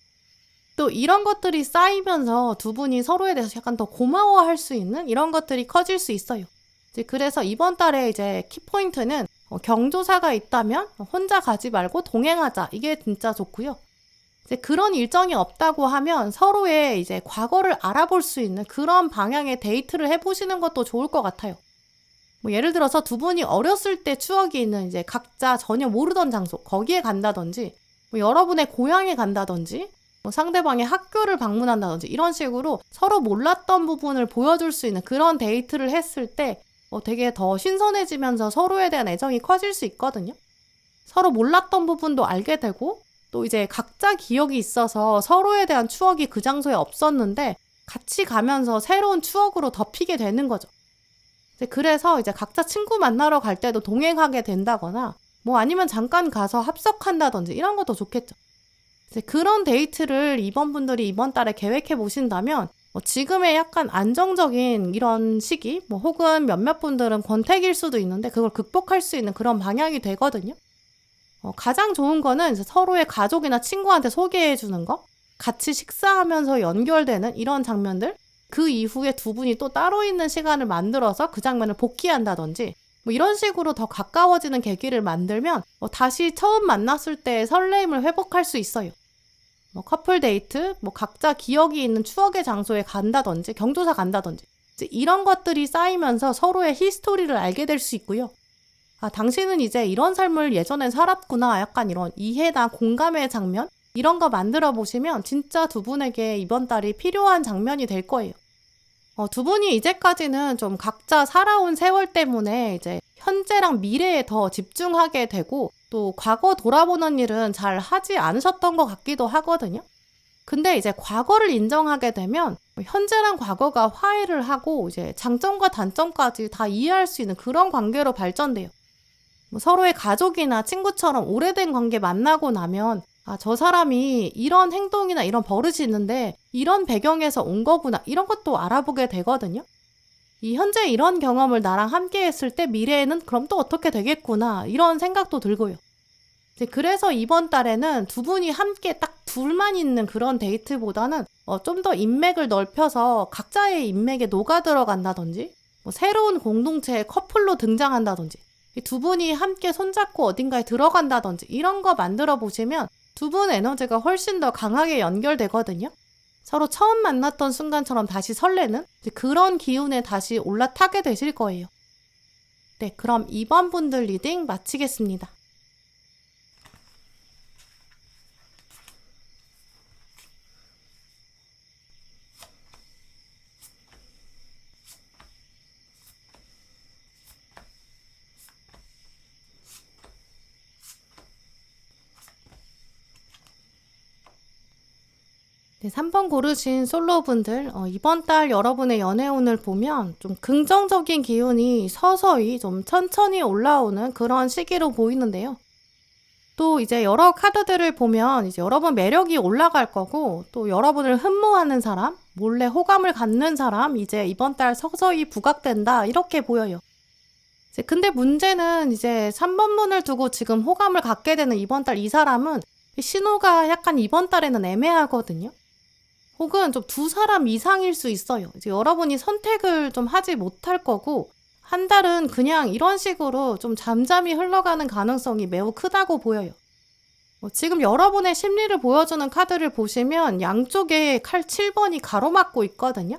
또 이런 것들이 쌓이면서 두 분이 서로에 대해서 약간 더 고마워할 수 있는 이런 것들이 커질 수 있어요. 이제 그래서 이번 달에 이제 키포인트는 경조사가 있다면 혼자 가지 말고 동행하자. 이게 진짜 좋고요. 이제 그런 일정이 없다고 하면 서로의 이제 과거를 알아볼 수 있는 그런 방향의 데이트를 해보시는 것도 좋을 것 같아요. 뭐 예를 들어서 두 분이 어렸을 때 추억이 있는 이제 각자 전혀 모르던 장소, 거기에 간다든지, 뭐 여러분의 고향에 간다든지, 뭐 상대방의 학교를 방문한다든지, 이런 식으로 서로 몰랐던 부분을 보여줄 수 있는 그런 데이트를 했을 때 되게 더 신선해지면서 서로에 대한 애정이 커질 수 있거든요. 서로 몰랐던 부분도 알게 되고, 또 이제 각자 기억이 있어서 서로에 대한 추억이 그 장소에 없었는데 같이 가면서 새로운 추억으로 덮이게 되는 거죠. 그래서 이제 각자 친구 만나러 갈 때도 동행하게 된다거나 뭐 아니면 잠깐 가서 합석한다든지 이런 것도 좋겠죠. 이제 그런 데이트를 이번 분들이 이번 달에 계획해 보신다면 지금의 약간 안정적인 이런 시기 혹은 몇몇 분들은 권태기일 수도 있는데 그걸 극복할 수 있는 그런 방향이 되거든요. 가장 좋은 거는 이제 서로의 가족이나 친구한테 소개해 주는 거, 같이 식사하면서 연결되는 이런 장면들, 그 이후에 두 분이 또 따로 있는 시간을 만들어서 그 장면을 복귀한다든지 뭐 이런 식으로 더 가까워지는 계기를 만들면 다시 처음 만났을 때의 설레임을 회복할 수 있어요. 커플 데이트, 각자 기억이 있는 추억의 장소에 간다든지 경조사 간다든지 이제 이런 것들이 쌓이면서 서로의 히스토리를 알게 될 수 있고요. 아, 당신은 이제 이런 삶을 예전엔 살았구나. 약간 이런 이해나 공감의 장면? 이런 거 만들어 보시면 진짜 두 분에게 이번 달이 필요한 장면이 될 거예요. 두 분이 이제까지는 좀 각자 살아온 세월 때문에 이제 현재랑 미래에 더 집중하게 되고 또 과거 돌아보는 일은 잘 하지 않으셨던 것 같기도 하거든요. 근데 이제 과거를 인정하게 되면 현재랑 과거가 화해를 하고 이제 장점과 단점까지 다 이해할 수 있는 그런 관계로 발전돼요. 서로의 가족이나 친구처럼 오래된 관계 만나고 나면 저 사람이 이런 행동이나 이런 버릇이 있는데 이런 배경에서 온 거구나 이런 것도 알아보게 되거든요. 이 현재 이런 경험을 나랑 함께 했을 때 미래에는 그럼 또 어떻게 되겠구나 이런 생각도 들고요. 그래서 이번 달에는 두 분이 함께 딱 둘만 있는 그런 데이트보다는 좀 더 인맥을 넓혀서 각자의 인맥에 녹아 들어간다든지 새로운 공동체의 커플로 등장한다든지 이 두 분이 함께 손잡고 어딘가에 들어간다든지 이런 거 만들어 보시면 두 분 에너지가 훨씬 더 강하게 연결되거든요. 서로 처음 만났던 순간처럼 다시 설레는 그런 기운에 다시 올라타게 되실 거예요. 네, 그럼 이번 분들 리딩 마치겠습니다. 네, 3번 고르신 솔로분들, 이번 달 여러분의 연애운을 보면 좀 긍정적인 기운이 서서히 좀 천천히 올라오는 그런 시기로 보이는데요. 또 이제 여러 카드들을 보면 이제 여러분 매력이 올라갈 거고 또 여러분을 흠모하는 사람, 몰래 호감을 갖는 사람 이제 이번 달 서서히 부각된다 이렇게 보여요. 근데 문제는 이제 3번 문을 두고 지금 호감을 갖게 되는 이번 달 이 사람은 신호가 약간 이번 달에는 애매하거든요. 혹은 좀 두 사람 이상일 수 있어요. 이제 여러분이 선택을 좀 하지 못할 거고 한 달은 그냥 이런 식으로 좀 잠잠히 흘러가는 가능성이 매우 크다고 보여요. 지금 여러분의 심리를 보여주는 카드를 보시면 양쪽에 칼 7번이 가로막고 있거든요.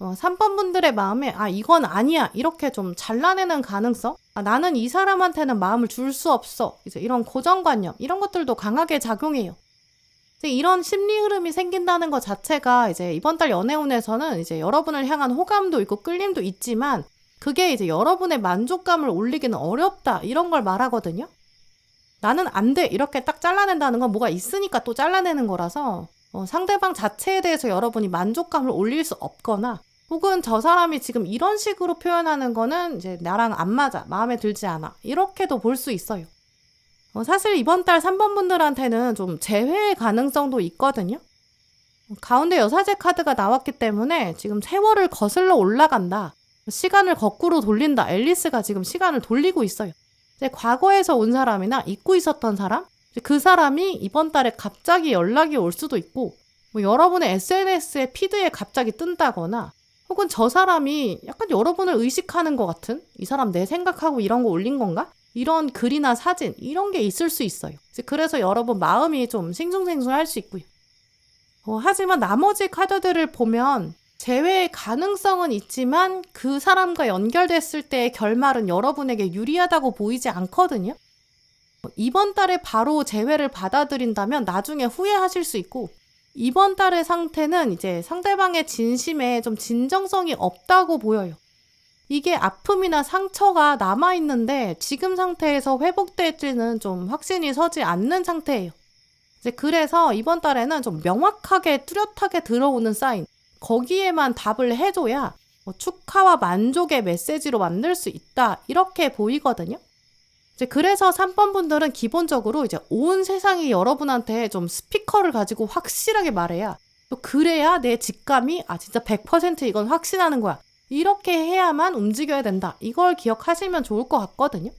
3번 분들의 마음에 이건 아니야 이렇게 좀 잘라내는 가능성, 나는 이 사람한테는 마음을 줄 수 없어 이제 이런 고정관념 이런 것들도 강하게 작용해요. 이런 심리 흐름이 생긴다는 것 자체가 이제 이번 달 연애운에서는 이제 여러분을 향한 호감도 있고 끌림도 있지만 그게 이제 여러분의 만족감을 올리기는 어렵다 이런 걸 말하거든요. 나는 안 돼 이렇게 딱 잘라낸다는 건 뭐가 있으니까 또 잘라내는 거라서 상대방 자체에 대해서 여러분이 만족감을 올릴 수 없거나 혹은 저 사람이 지금 이런 식으로 표현하는 거는 이제 나랑 안 맞아 마음에 들지 않아 이렇게도 볼 수 있어요. 사실 이번 달 3번 분들한테는 좀 재회의 가능성도 있거든요. 가운데 여사제 카드가 나왔기 때문에 지금 세월을 거슬러 올라간다. 시간을 거꾸로 돌린다. 앨리스가 지금 시간을 돌리고 있어요. 이제 과거에서 온 사람이나 잊고 있었던 사람, 그 사람이 이번 달에 갑자기 연락이 올 수도 있고 뭐 여러분의 SNS의 피드에 갑자기 뜬다거나 혹은 저 사람이 약간 여러분을 의식하는 것 같은 이 사람 내 생각하고 이런 거 올린 건가? 이런 글이나 사진 이런 게 있을 수 있어요. 그래서 여러분 마음이 좀 싱숭생숭할 수 있고요. 하지만 나머지 카드들을 보면 재회의 가능성은 있지만 그 사람과 연결됐을 때의 결말은 여러분에게 유리하다고 보이지 않거든요. 이번 달에 바로 재회를 받아들인다면 나중에 후회하실 수 있고 이번 달의 상태는 이제 상대방의 진심에 좀 진정성이 없다고 보여요. 이게 아픔이나 상처가 남아있는데 지금 상태에서 회복될지는 좀 확신이 서지 않는 상태예요. 이제 그래서 이번 달에는 좀 명확하게 뚜렷하게 들어오는 사인, 거기에만 답을 해줘야 축하와 만족의 메시지로 만들 수 있다 이렇게 보이거든요. 이제 그래서 3번 분들은 기본적으로 이제 온 세상이 여러분한테 좀 스피커를 가지고 확실하게 말해야 또 그래야 내 직감이 진짜 100% 이건 확신하는 거야. 이렇게 해야만 움직여야 된다. 이걸 기억하시면 좋을 것 같거든요.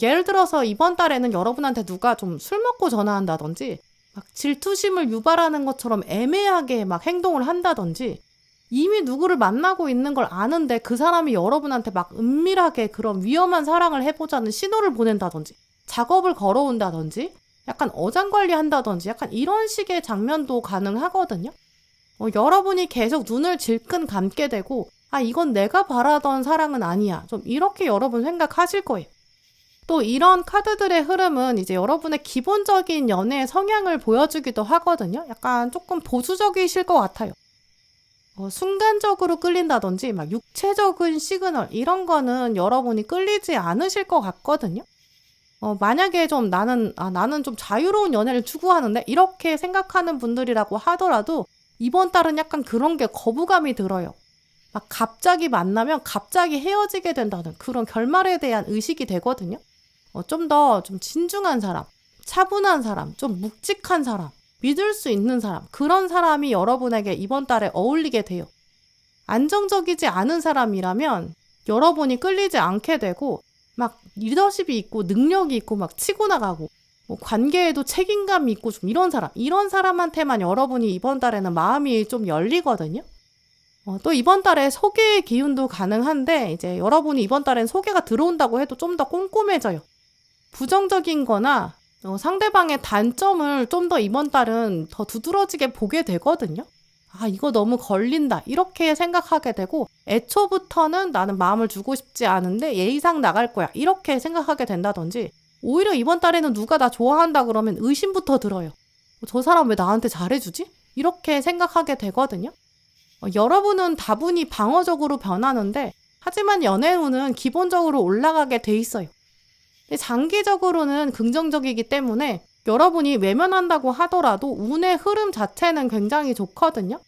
예를 들어서 이번 달에는 여러분한테 누가 좀 술 먹고 전화한다든지 막 질투심을 유발하는 것처럼 애매하게 막 행동을 한다든지 이미 누구를 만나고 있는 걸 아는데 그 사람이 여러분한테 막 은밀하게 그런 위험한 사랑을 해보자는 신호를 보낸다든지 작업을 걸어온다든지 약간 어장관리한다든지 약간 이런 식의 장면도 가능하거든요. 여러분이 계속 눈을 질끈 감게 되고 이건 내가 바라던 사랑은 아니야. 좀 이렇게 여러분 생각하실 거예요. 또 이런 카드들의 흐름은 이제 여러분의 기본적인 연애의 성향을 보여주기도 하거든요. 약간 조금 보수적이실 것 같아요. 순간적으로 끌린다든지 막 육체적인 시그널 이런 거는 여러분이 끌리지 않으실 것 같거든요. 만약에 좀 나는 좀 자유로운 연애를 추구하는데 이렇게 생각하는 분들이라고 하더라도 이번 달은 약간 그런 게 거부감이 들어요. 막 갑자기 만나면 갑자기 헤어지게 된다는 그런 결말에 대한 의식이 되거든요. 좀 더 좀 진중한 사람, 차분한 사람, 좀 묵직한 사람, 믿을 수 있는 사람, 그런 사람이 여러분에게 이번 달에 어울리게 돼요. 안정적이지 않은 사람이라면 여러분이 끌리지 않게 되고 막 리더십이 있고 능력이 있고 막 치고 나가고 관계에도 책임감이 있고 좀 이런 사람한테만 여러분이 이번 달에는 마음이 좀 열리거든요. 또 이번 달에 소개의 기운도 가능한데 이제 여러분이 이번 달엔 소개가 들어온다고 해도 좀 더 꼼꼼해져요. 부정적인 거나 상대방의 단점을 좀 더 이번 달은 더 두드러지게 보게 되거든요. 이거 너무 걸린다 이렇게 생각하게 되고 애초부터는 나는 마음을 주고 싶지 않은데 예의상 나갈 거야 이렇게 생각하게 된다든지 오히려 이번 달에는 누가 나 좋아한다 그러면 의심부터 들어요. 저 사람 왜 나한테 잘해주지? 이렇게 생각하게 되거든요. 여러분은 다분히 방어적으로 변하는데 하지만 연애운은 기본적으로 올라가게 돼 있어요. 장기적으로는 긍정적이기 때문에 여러분이 외면한다고 하더라도 운의 흐름 자체는 굉장히 좋거든요.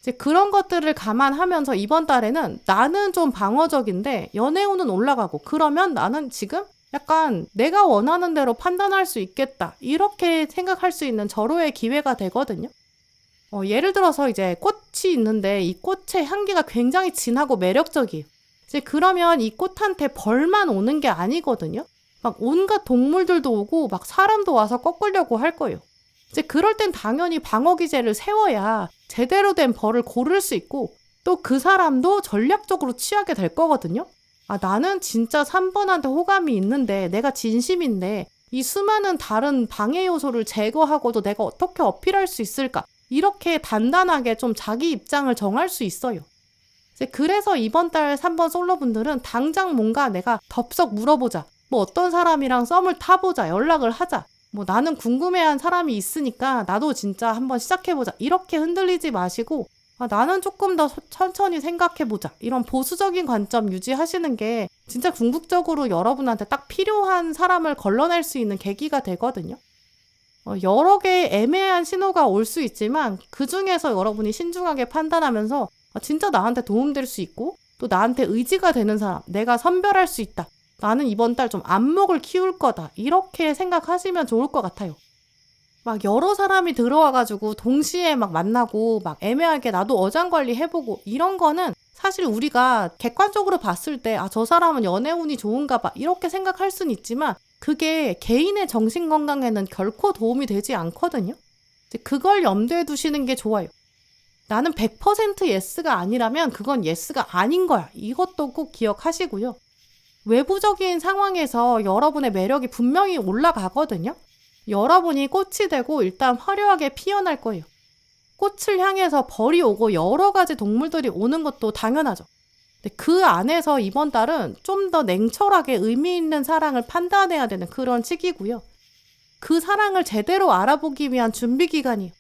이제 그런 것들을 감안하면서 이번 달에는 나는 좀 방어적인데 연애운은 올라가고 그러면 나는 지금 약간 내가 원하는 대로 판단할 수 있겠다. 이렇게 생각할 수 있는 절호의 기회가 되거든요. 예를 들어서 이제 꽃이 있는데 이 꽃의 향기가 굉장히 진하고 매력적이에요. 이제 그러면 이 꽃한테 벌만 오는 게 아니거든요. 막 온갖 동물들도 오고 막 사람도 와서 꺾으려고 할 거예요. 이제 그럴 땐 당연히 방어 기제를 세워야 제대로 된 벌을 고를 수 있고 또 그 사람도 전략적으로 취하게 될 거거든요. 나는 진짜 3번한테 호감이 있는데 내가 진심인데 이 수많은 다른 방해 요소를 제거하고도 내가 어떻게 어필할 수 있을까? 이렇게 단단하게 좀 자기 입장을 정할 수 있어요. 이제 그래서 이번 달 3번 솔로분들은 당장 뭔가 내가 덥석 물어보자. 어떤 사람이랑 썸을 타보자. 연락을 하자. 나는 궁금해한 사람이 있으니까 나도 진짜 한번 시작해보자. 이렇게 흔들리지 마시고 나는 조금 더 천천히 생각해보자. 이런 보수적인 관점 유지하시는 게 진짜 궁극적으로 여러분한테 딱 필요한 사람을 걸러낼 수 있는 계기가 되거든요. 여러 개의 애매한 신호가 올 수 있지만 그 중에서 여러분이 신중하게 판단하면서 진짜 나한테 도움될 수 있고 또 나한테 의지가 되는 사람, 내가 선별할 수 있다. 나는 이번 달 좀 안목을 키울 거다. 이렇게 생각하시면 좋을 것 같아요. 막 여러 사람이 들어와가지고 동시에 막 만나고 막 애매하게 나도 어장관리 해보고 이런 거는 사실 우리가 객관적으로 봤을 때 저 사람은 연애운이 좋은가 봐 이렇게 생각할 수는 있지만 그게 개인의 정신건강에는 결코 도움이 되지 않거든요. 이제 그걸 염두에 두시는 게 좋아요. 나는 100% 예스가 아니라면 그건 예스가 아닌 거야. 이것도 꼭 기억하시고요. 외부적인 상황에서 여러분의 매력이 분명히 올라가거든요. 여러분이 꽃이 되고 일단 화려하게 피어날 거예요. 꽃을 향해서 벌이 오고 여러 가지 동물들이 오는 것도 당연하죠. 근데 그 안에서 이번 달은 좀 더 냉철하게 의미 있는 사랑을 판단해야 되는 그런 시기고요. 그 사랑을 제대로 알아보기 위한 준비 기간이에요.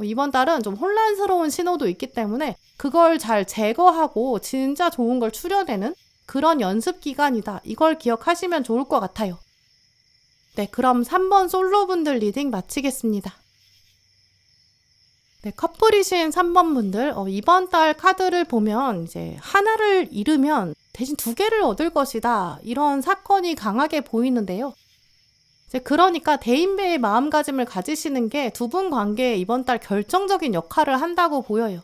이번 달은 좀 혼란스러운 신호도 있기 때문에 그걸 잘 제거하고 진짜 좋은 걸 추려내는 그런 연습 기간이다. 이걸 기억하시면 좋을 것 같아요. 네, 그럼 3번 솔로분들 리딩 마치겠습니다. 네, 커플이신 3번 분들, 이번 달 카드를 보면 이제 하나를 잃으면 대신 2개를 얻을 것이다. 이런 사건이 강하게 보이는데요. 이제 그러니까 대인배의 마음가짐을 가지시는 게 두 분 관계에 이번 달 결정적인 역할을 한다고 보여요.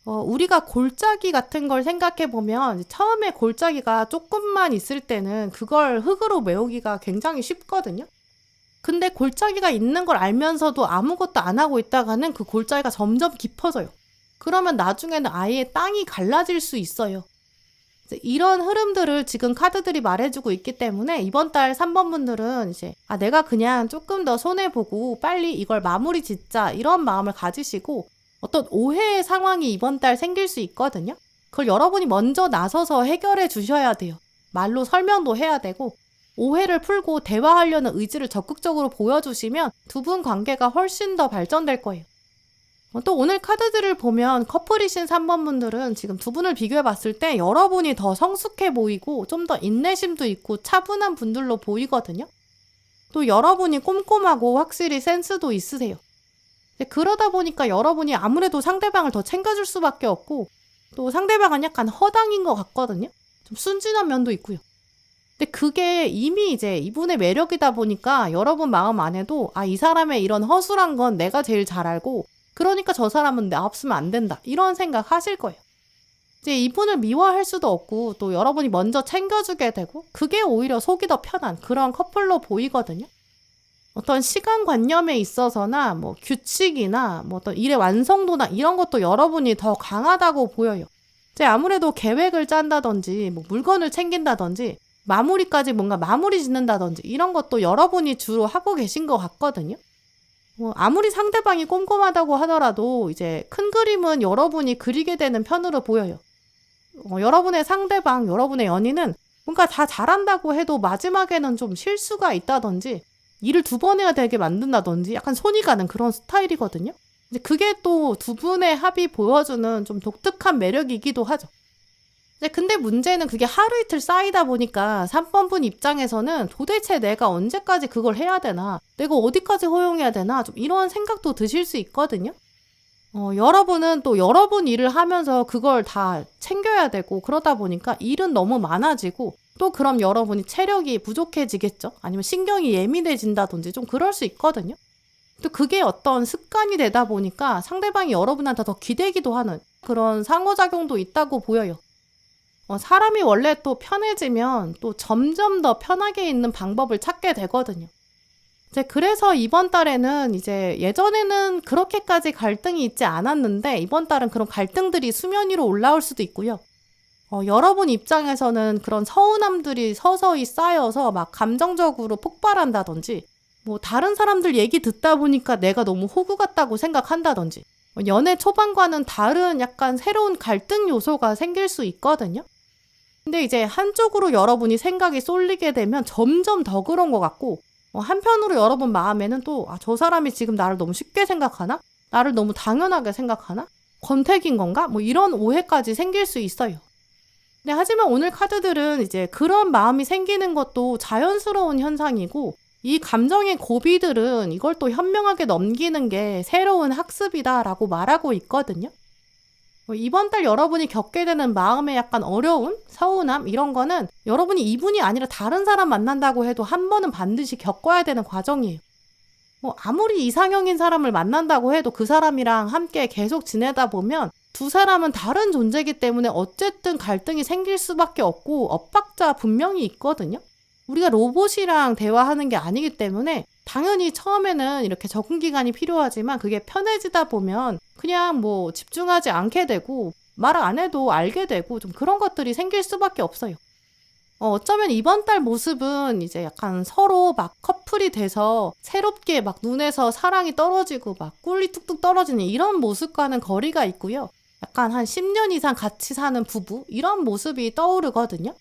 우리가 골짜기 같은 걸 생각해 보면 처음에 골짜기가 조금만 있을 때는 그걸 흙으로 메우기가 굉장히 쉽거든요. 근데 골짜기가 있는 걸 알면서도 아무것도 안 하고 있다가는 그 골짜기가 점점 깊어져요. 그러면 나중에는 아예 땅이 갈라질 수 있어요. 이런 흐름들을 지금 카드들이 말해주고 있기 때문에 이번 달 3번 분들은 이제 내가 그냥 조금 더 손해보고 빨리 이걸 마무리 짓자 이런 마음을 가지시고 어떤 오해의 상황이 이번 달 생길 수 있거든요. 그걸 여러분이 먼저 나서서 해결해 주셔야 돼요. 말로 설명도 해야 되고 오해를 풀고 대화하려는 의지를 적극적으로 보여주시면 두 분 관계가 훨씬 더 발전될 거예요. 또 오늘 카드들을 보면 커플이신 3번 분들은 지금 두 분을 비교해 봤을 때 여러분이 더 성숙해 보이고 좀 더 인내심도 있고 차분한 분들로 보이거든요. 또 여러분이 꼼꼼하고 확실히 센스도 있으세요. 그러다 보니까 여러분이 아무래도 상대방을 더 챙겨줄 수밖에 없고 또 상대방은 약간 허당인 것 같거든요. 좀 순진한 면도 있고요. 근데 그게 이미 이제 이분의 매력이다 보니까 여러분 마음 안에도 이 사람의 이런 허술한 건 내가 제일 잘 알고 그러니까 저 사람은 나 없으면 안 된다. 이런 생각 하실 거예요. 이제 이분을 미워할 수도 없고 또 여러분이 먼저 챙겨주게 되고 그게 오히려 속이 더 편한 그런 커플로 보이거든요. 어떤 시간관념에 있어서나 뭐 규칙이나 뭐 어떤 일의 완성도나 이런 것도 여러분이 더 강하다고 보여요. 이제 아무래도 계획을 짠다든지 뭐 물건을 챙긴다든지 마무리까지 뭔가 마무리 짓는다든지 이런 것도 여러분이 주로 하고 계신 것 같거든요. 아무리 상대방이 꼼꼼하다고 하더라도 이제 큰 그림은 여러분이 그리게 되는 편으로 보여요. 여러분의 상대방, 여러분의 연인은 뭔가 다 잘한다고 해도 마지막에는 좀 실수가 있다든지 일을 2번 해야 되게 만든다든지 약간 손이 가는 그런 스타일이거든요. 이제 그게 또 두 분의 합이 보여주는 좀 독특한 매력이기도 하죠. 근데 문제는 그게 하루 이틀 쌓이다 보니까 3번 분 입장에서는 도대체 내가 언제까지 그걸 해야 되나? 내가 어디까지 허용해야 되나? 좀 이런 생각도 드실 수 있거든요. 여러분은 또 여러분 일을 하면서 그걸 다 챙겨야 되고 그러다 보니까 일은 너무 많아지고 또 그럼 여러분이 체력이 부족해지겠죠? 아니면 신경이 예민해진다든지 좀 그럴 수 있거든요. 또 그게 어떤 습관이 되다 보니까 상대방이 여러분한테 더 기대기도 하는 그런 상호작용도 있다고 보여요. 사람이 원래 또 편해지면 또 점점 더 편하게 있는 방법을 찾게 되거든요. 이제 그래서 이번 달에는 이제 예전에는 그렇게까지 갈등이 있지 않았는데 이번 달은 그런 갈등들이 수면 위로 올라올 수도 있고요. 여러분 입장에서는 그런 서운함들이 서서히 쌓여서 막 감정적으로 폭발한다든지 뭐 다른 사람들 얘기 듣다 보니까 내가 너무 호구 같다고 생각한다든지 연애 초반과는 다른 약간 새로운 갈등 요소가 생길 수 있거든요. 근데 이제 한쪽으로 여러분이 생각이 쏠리게 되면 점점 더 그런 것 같고 한편으로 여러분 마음에는 또 저 사람이 지금 나를 너무 쉽게 생각하나? 나를 너무 당연하게 생각하나? 권태기인 건가? 뭐 이런 오해까지 생길 수 있어요. 근데 하지만 오늘 카드들은 이제 그런 마음이 생기는 것도 자연스러운 현상이고 이 감정의 고비들은 이걸 또 현명하게 넘기는 게 새로운 학습이다라고 말하고 있거든요. 이번 달 여러분이 겪게 되는 마음의 약간 어려움, 서운함 이런 거는 여러분이 이분이 아니라 다른 사람 만난다고 해도 한 번은 반드시 겪어야 되는 과정이에요. 아무리 이상형인 사람을 만난다고 해도 그 사람이랑 함께 계속 지내다 보면 두 사람은 다른 존재이기 때문에 어쨌든 갈등이 생길 수밖에 없고 엇박자 분명히 있거든요. 우리가 로봇이랑 대화하는 게 아니기 때문에 당연히 처음에는 이렇게 적응 기간이 필요하지만 그게 편해지다 보면 그냥 뭐 집중하지 않게 되고 말 안 해도 알게 되고 좀 그런 것들이 생길 수밖에 없어요. 어쩌면 이번 달 모습은 이제 약간 서로 막 커플이 돼서 새롭게 막 눈에서 사랑이 떨어지고 막 꿀이 뚝뚝 떨어지는 이런 모습과는 거리가 있고요. 약간 한 10년 이상 같이 사는 부부 이런 모습이 떠오르거든요.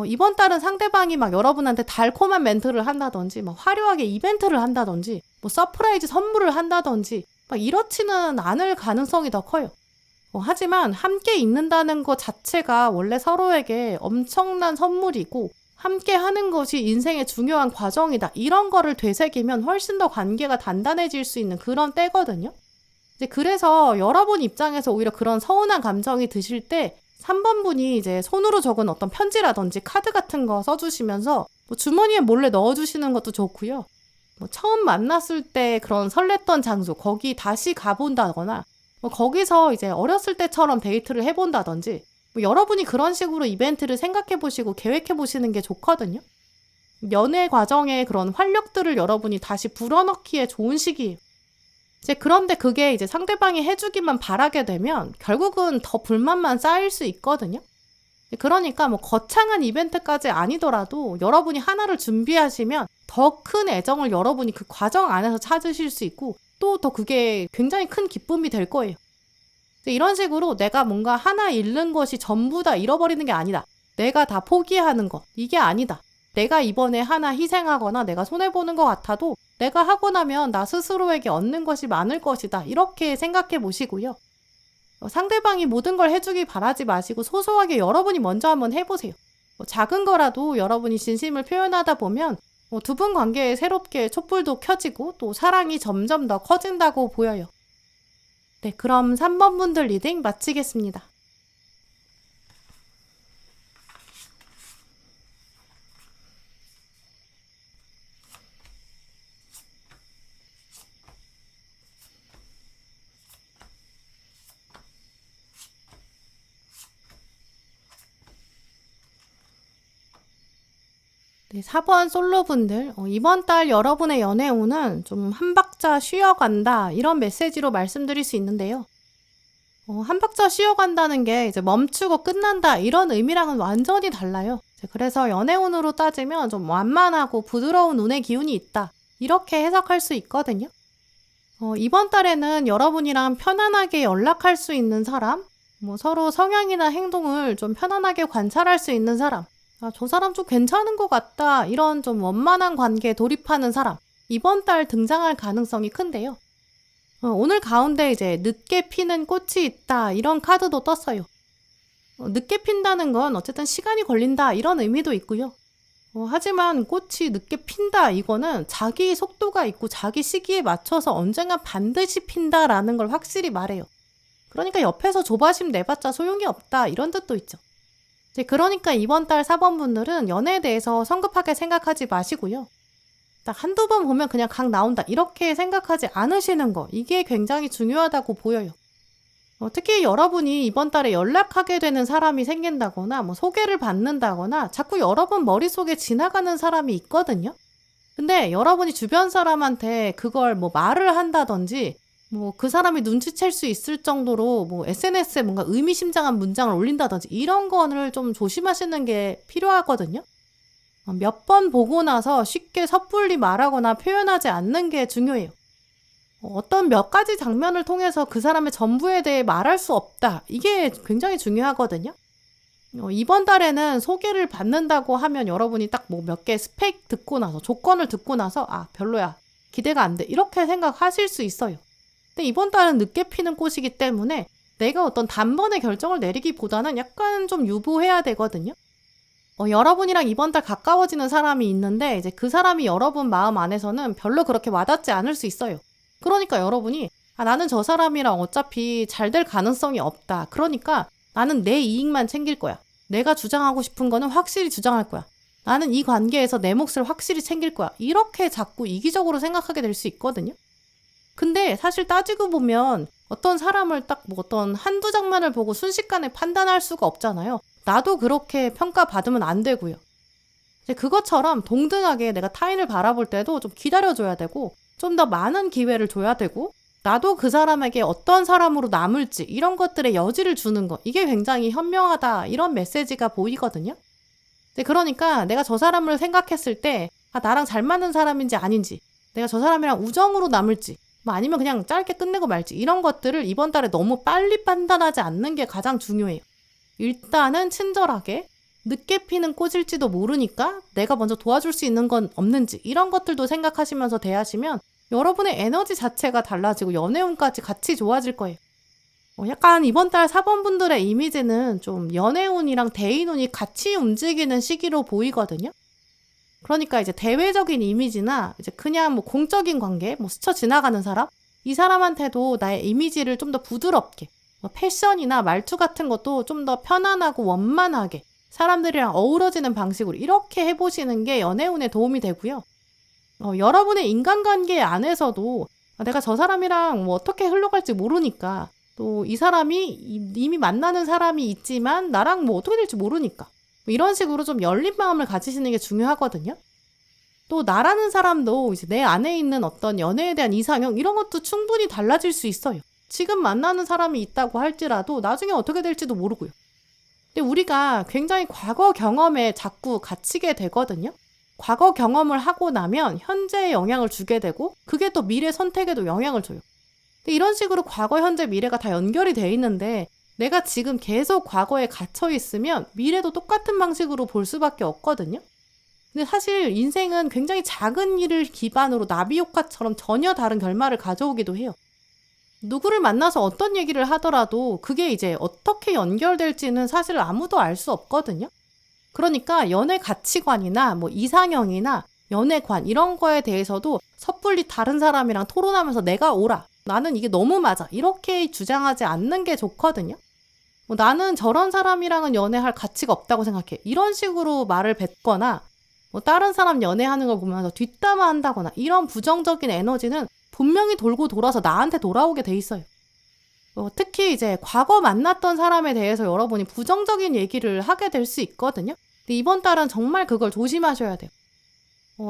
이번 달은 상대방이 막 여러분한테 달콤한 멘트를 한다든지 막 화려하게 이벤트를 한다든지 뭐 서프라이즈 선물을 한다든지 막 이렇지는 않을 가능성이 더 커요. 하지만 함께 있는다는 것 자체가 원래 서로에게 엄청난 선물이고 함께 하는 것이 인생의 중요한 과정이다. 이런 거를 되새기면 훨씬 더 관계가 단단해질 수 있는 그런 때거든요. 이제 그래서 여러분 입장에서 오히려 그런 서운한 감정이 드실 때 3번 분이 이제 손으로 적은 어떤 편지라든지 카드 같은 거 써주시면서 뭐 주머니에 몰래 넣어주시는 것도 좋고요. 뭐 처음 만났을 때 그런 설렜던 장소 거기 다시 가본다거나 뭐 거기서 이제 어렸을 때처럼 데이트를 해본다든지 뭐 여러분이 그런 식으로 이벤트를 생각해보시고 계획해보시는 게 좋거든요. 연애 과정에 그런 활력들을 여러분이 다시 불어넣기에 좋은 시기예요. 이제 그런데 그게 이제 상대방이 해주기만 바라게 되면 결국은 더 불만만 쌓일 수 있거든요. 그러니까 뭐 거창한 이벤트까지 아니더라도 여러분이 하나를 준비하시면 더 큰 애정을 여러분이 그 과정 안에서 찾으실 수 있고 또 더 그게 굉장히 큰 기쁨이 될 거예요. 이런 식으로 내가 뭔가 하나 잃는 것이 전부 다 잃어버리는 게 아니다. 내가 다 포기하는 것. 이게 아니다. 내가 이번에 하나 희생하거나 내가 손해보는 것 같아도 내가 하고 나면 나 스스로에게 얻는 것이 많을 것이다. 이렇게 생각해 보시고요. 상대방이 모든 걸 해주길 바라지 마시고 소소하게 여러분이 먼저 한번 해보세요. 작은 거라도 여러분이 진심을 표현하다 보면 두 분 관계에 새롭게 촛불도 켜지고 또 사랑이 점점 더 커진다고 보여요. 네, 그럼 3번 분들 리딩 마치겠습니다. 네, 4번 솔로분들, 이번 달 여러분의 연애운은 좀 한 박자 쉬어간다, 이런 메시지로 말씀드릴 수 있는데요. 한 박자 쉬어간다는 게 이제 멈추고 끝난다, 이런 의미랑은 완전히 달라요. 그래서 연애운으로 따지면 좀 완만하고 부드러운 운의 기운이 있다, 이렇게 해석할 수 있거든요. 이번 달에는 여러분이랑 편안하게 연락할 수 있는 사람, 뭐 서로 성향이나 행동을 좀 편안하게 관찰할 수 있는 사람, 저 사람 좀 괜찮은 것 같다. 이런 좀 원만한 관계에 돌입하는 사람. 이번 달 등장할 가능성이 큰데요. 오늘 가운데 이제 늦게 피는 꽃이 있다. 이런 카드도 떴어요. 늦게 핀다는 건 어쨌든 시간이 걸린다. 이런 의미도 있고요. 하지만 꽃이 늦게 핀다. 이거는 자기 속도가 있고 자기 시기에 맞춰서 언젠가 반드시 핀다라는 걸 확실히 말해요. 그러니까 옆에서 조바심 내봤자 소용이 없다. 이런 뜻도 있죠. 그러니까 이번 달 4번 분들은 연애에 대해서 성급하게 생각하지 마시고요. 딱 한두 번 보면 그냥 각 나온다. 이렇게 생각하지 않으시는 거. 이게 굉장히 중요하다고 보여요. 특히 여러분이 이번 달에 연락하게 되는 사람이 생긴다거나 뭐 소개를 받는다거나 자꾸 여러분 머릿속에 지나가는 사람이 있거든요. 근데 여러분이 주변 사람한테 그걸 뭐 말을 한다든지 뭐 그 사람이 눈치챌 수 있을 정도로 뭐 SNS에 뭔가 의미심장한 문장을 올린다든지 이런 거를 좀 조심하시는 게 필요하거든요. 몇 번 보고 나서 쉽게 섣불리 말하거나 표현하지 않는 게 중요해요. 어떤 몇 가지 장면을 통해서 그 사람의 전부에 대해 말할 수 없다. 이게 굉장히 중요하거든요. 이번 달에는 소개를 받는다고 하면 여러분이 딱 뭐 몇 개 스펙 듣고 나서 조건을 듣고 나서 별로야. 기대가 안 돼. 이렇게 생각하실 수 있어요. 근데 이번 달은 늦게 피는 꽃이기 때문에 내가 어떤 단번에 결정을 내리기보다는 약간 좀 유보해야 되거든요. 여러분이랑 이번 달 가까워지는 사람이 있는데 이제 그 사람이 여러분 마음 안에서는 별로 그렇게 와닿지 않을 수 있어요. 그러니까 여러분이 나는 저 사람이랑 어차피 잘 될 가능성이 없다. 그러니까 나는 내 이익만 챙길 거야. 내가 주장하고 싶은 거는 확실히 주장할 거야. 나는 이 관계에서 내 몫을 확실히 챙길 거야. 이렇게 자꾸 이기적으로 생각하게 될 수 있거든요. 근데 사실 따지고 보면 어떤 사람을 딱 뭐 어떤 한두 장면을 보고 순식간에 판단할 수가 없잖아요. 나도 그렇게 평가받으면 안 되고요. 이제 그것처럼 동등하게 내가 타인을 바라볼 때도 좀 기다려줘야 되고 좀 더 많은 기회를 줘야 되고 나도 그 사람에게 어떤 사람으로 남을지 이런 것들의 여지를 주는 거 이게 굉장히 현명하다 이런 메시지가 보이거든요. 이제 그러니까 내가 저 사람을 생각했을 때 나랑 잘 맞는 사람인지 아닌지 내가 저 사람이랑 우정으로 남을지 뭐 아니면 그냥 짧게 끝내고 말지 이런 것들을 이번 달에 너무 빨리 판단하지 않는 게 가장 중요해요. 일단은 친절하게 늦게 피는 꽃일지도 모르니까 내가 먼저 도와줄 수 있는 건 없는지 이런 것들도 생각하시면서 대하시면 여러분의 에너지 자체가 달라지고 연애운까지 같이 좋아질 거예요. 약간 이번 달 4번분들의 이미지는 좀 연애운이랑 대인운이 같이 움직이는 시기로 보이거든요. 그러니까 이제 대외적인 이미지나 이제 그냥 뭐 공적인 관계, 뭐 스쳐 지나가는 사람, 이 사람한테도 나의 이미지를 좀 더 부드럽게, 패션이나 말투 같은 것도 좀 더 편안하고 원만하게 사람들이랑 어우러지는 방식으로 이렇게 해보시는 게 연애운에 도움이 되고요. 여러분의 인간관계 안에서도 내가 저 사람이랑 뭐 어떻게 흘러갈지 모르니까 또 이 사람이 이미 만나는 사람이 있지만 나랑 뭐 어떻게 될지 모르니까 뭐 이런 식으로 좀 열린 마음을 가지시는 게 중요하거든요. 또 나라는 사람도 이제 내 안에 있는 어떤 연애에 대한 이상형 이런 것도 충분히 달라질 수 있어요. 지금 만나는 사람이 있다고 할지라도 나중에 어떻게 될지도 모르고요. 근데 우리가 굉장히 과거 경험에 자꾸 갇히게 되거든요. 과거 경험을 하고 나면 현재에 영향을 주게 되고 그게 또 미래 선택에도 영향을 줘요. 근데 이런 식으로 과거, 현재, 미래가 다 연결이 돼 있는데 내가 지금 계속 과거에 갇혀 있으면 미래도 똑같은 방식으로 볼 수밖에 없거든요. 근데 사실 인생은 굉장히 작은 일을 기반으로 나비 효과처럼 전혀 다른 결말을 가져오기도 해요. 누구를 만나서 어떤 얘기를 하더라도 그게 이제 어떻게 연결될지는 사실 아무도 알 수 없거든요. 그러니까 연애 가치관이나 뭐 이상형이나 연애관 이런 거에 대해서도 섣불리 다른 사람이랑 토론하면서 내가 옳아. 나는 이게 너무 맞아. 이렇게 주장하지 않는 게 좋거든요. 나는 저런 사람이랑은 연애할 가치가 없다고 생각해. 이런 식으로 말을 뱉거나 다른 사람 연애하는 걸 보면서 뒷담화한다거나 이런 부정적인 에너지는 분명히 돌고 돌아서 나한테 돌아오게 돼 있어요. 특히 이제 과거 만났던 사람에 대해서 여러분이 부정적인 얘기를 하게 될 수 있거든요. 근데 이번 달은 정말 그걸 조심하셔야 돼요.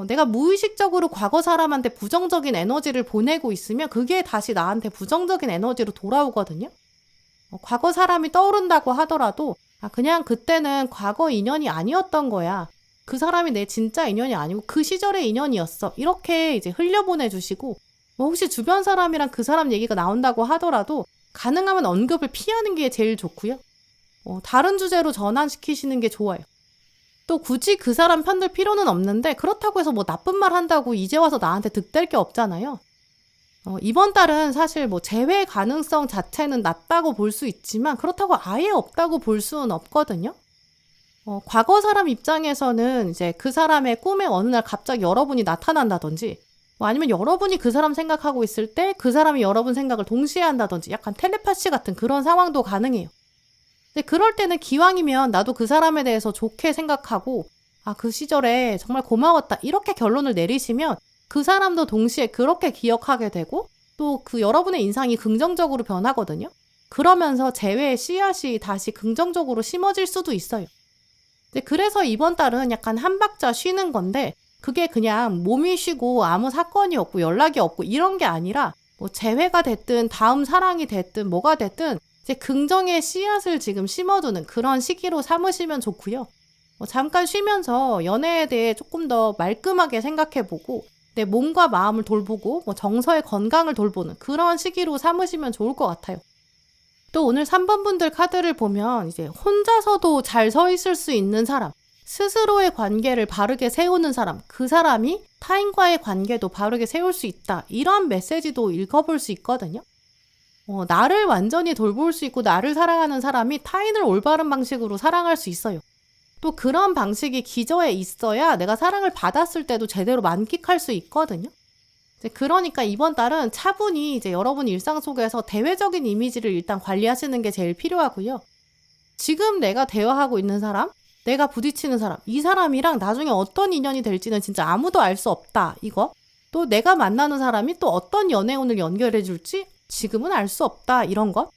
내가 무의식적으로 과거 사람한테 부정적인 에너지를 보내고 있으면 그게 다시 나한테 부정적인 에너지로 돌아오거든요. 과거 사람이 떠오른다고 하더라도 그냥 그때는 과거 인연이 아니었던 거야. 그 사람이 내 진짜 인연이 아니고 그 시절의 인연이었어. 이렇게 이제 흘려보내주시고 혹시 주변 사람이랑 그 사람 얘기가 나온다고 하더라도 가능하면 언급을 피하는 게 제일 좋고요. 다른 주제로 전환시키시는 게 좋아요. 또 굳이 그 사람 편들 필요는 없는데 그렇다고 해서 뭐 나쁜 말 한다고 이제 와서 나한테 득될 게 없잖아요. 이번 달은 사실 뭐 재회 가능성 자체는 낮다고 볼 수 있지만 그렇다고 아예 없다고 볼 수는 없거든요. 과거 사람 입장에서는 이제 그 사람의 꿈에 어느 날 갑자기 여러분이 나타난다든지 아니면 여러분이 그 사람 생각하고 있을 때 그 사람이 여러분 생각을 동시에 한다든지 약간 텔레파시 같은 그런 상황도 가능해요. 근데 그럴 때는 기왕이면 나도 그 사람에 대해서 좋게 생각하고 그 시절에 정말 고마웠다 이렇게 결론을 내리시면 그 사람도 동시에 그렇게 기억하게 되고 또 그 여러분의 인상이 긍정적으로 변하거든요. 그러면서 재회의 씨앗이 다시 긍정적으로 심어질 수도 있어요. 그래서 이번 달은 약간 한 박자 쉬는 건데 그게 그냥 몸이 쉬고 아무 사건이 없고 연락이 없고 이런 게 아니라 뭐 재회가 됐든 다음 사랑이 됐든 뭐가 됐든 이제 긍정의 씨앗을 지금 심어두는 그런 시기로 삼으시면 좋고요. 잠깐 쉬면서 연애에 대해 조금 더 말끔하게 생각해보고 내 몸과 마음을 돌보고 정서의 건강을 돌보는 그런 시기로 삼으시면 좋을 것 같아요. 또 오늘 3번 분들 카드를 보면 이제 혼자서도 잘 서 있을 수 있는 사람, 스스로의 관계를 바르게 세우는 사람, 그 사람이 타인과의 관계도 바르게 세울 수 있다. 이런 메시지도 읽어볼 수 있거든요. 나를 완전히 돌볼 수 있고 나를 사랑하는 사람이 타인을 올바른 방식으로 사랑할 수 있어요. 또 그런 방식이 기저에 있어야 내가 사랑을 받았을 때도 제대로 만끽할 수 있거든요. 그러니까 이번 달은 차분히 이제 여러분 일상 속에서 대외적인 이미지를 일단 관리하시는 게 제일 필요하고요. 지금 내가 대화하고 있는 사람, 내가 부딪히는 사람, 이 사람이랑 나중에 어떤 인연이 될지는 진짜 아무도 알 수 없다. 이거. 또 내가 만나는 사람이 또 어떤 연애운을 연결해 줄지 지금은 알 수 없다. 이런 것.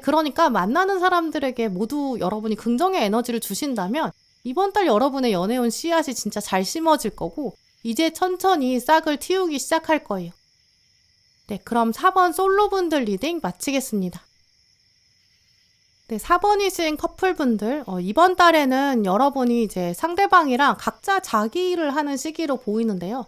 그러니까 만나는 사람들에게 모두 여러분이 긍정의 에너지를 주신다면 이번 달 여러분의 연애운 씨앗이 진짜 잘 심어질 거고 이제 천천히 싹을 틔우기 시작할 거예요. 네, 그럼 4번 솔로분들 리딩 마치겠습니다. 네, 4번이신 커플분들, 이번 달에는 여러분이 이제 상대방이랑 각자 자기 일을 하는 시기로 보이는데요.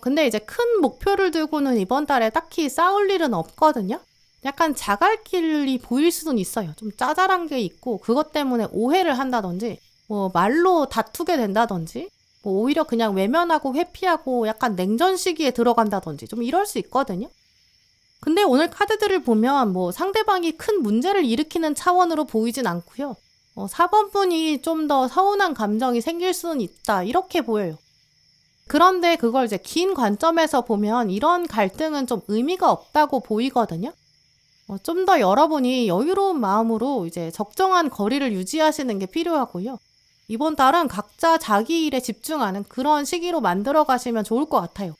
근데 이제 큰 목표를 두고는 이번 달에 딱히 싸울 일은 없거든요. 약간 자갈길이 보일 수는 있어요. 좀 짜잘한 게 있고 그것 때문에 오해를 한다든지 말로 다투게 된다든지 오히려 그냥 외면하고 회피하고 약간 냉전 시기에 들어간다든지 좀 이럴 수 있거든요. 근데 오늘 카드들을 보면 상대방이 큰 문제를 일으키는 차원으로 보이진 않고요. 4번 분이 좀 더 서운한 감정이 생길 수는 있다 이렇게 보여요. 그런데 그걸 이제 긴 관점에서 보면 이런 갈등은 좀 의미가 없다고 보이거든요. 좀 더 여러분이 여유로운 마음으로 이제 적정한 거리를 유지하시는 게 필요하고요. 이번 달은 각자 자기 일에 집중하는 그런 시기로 만들어 가시면 좋을 것 같아요.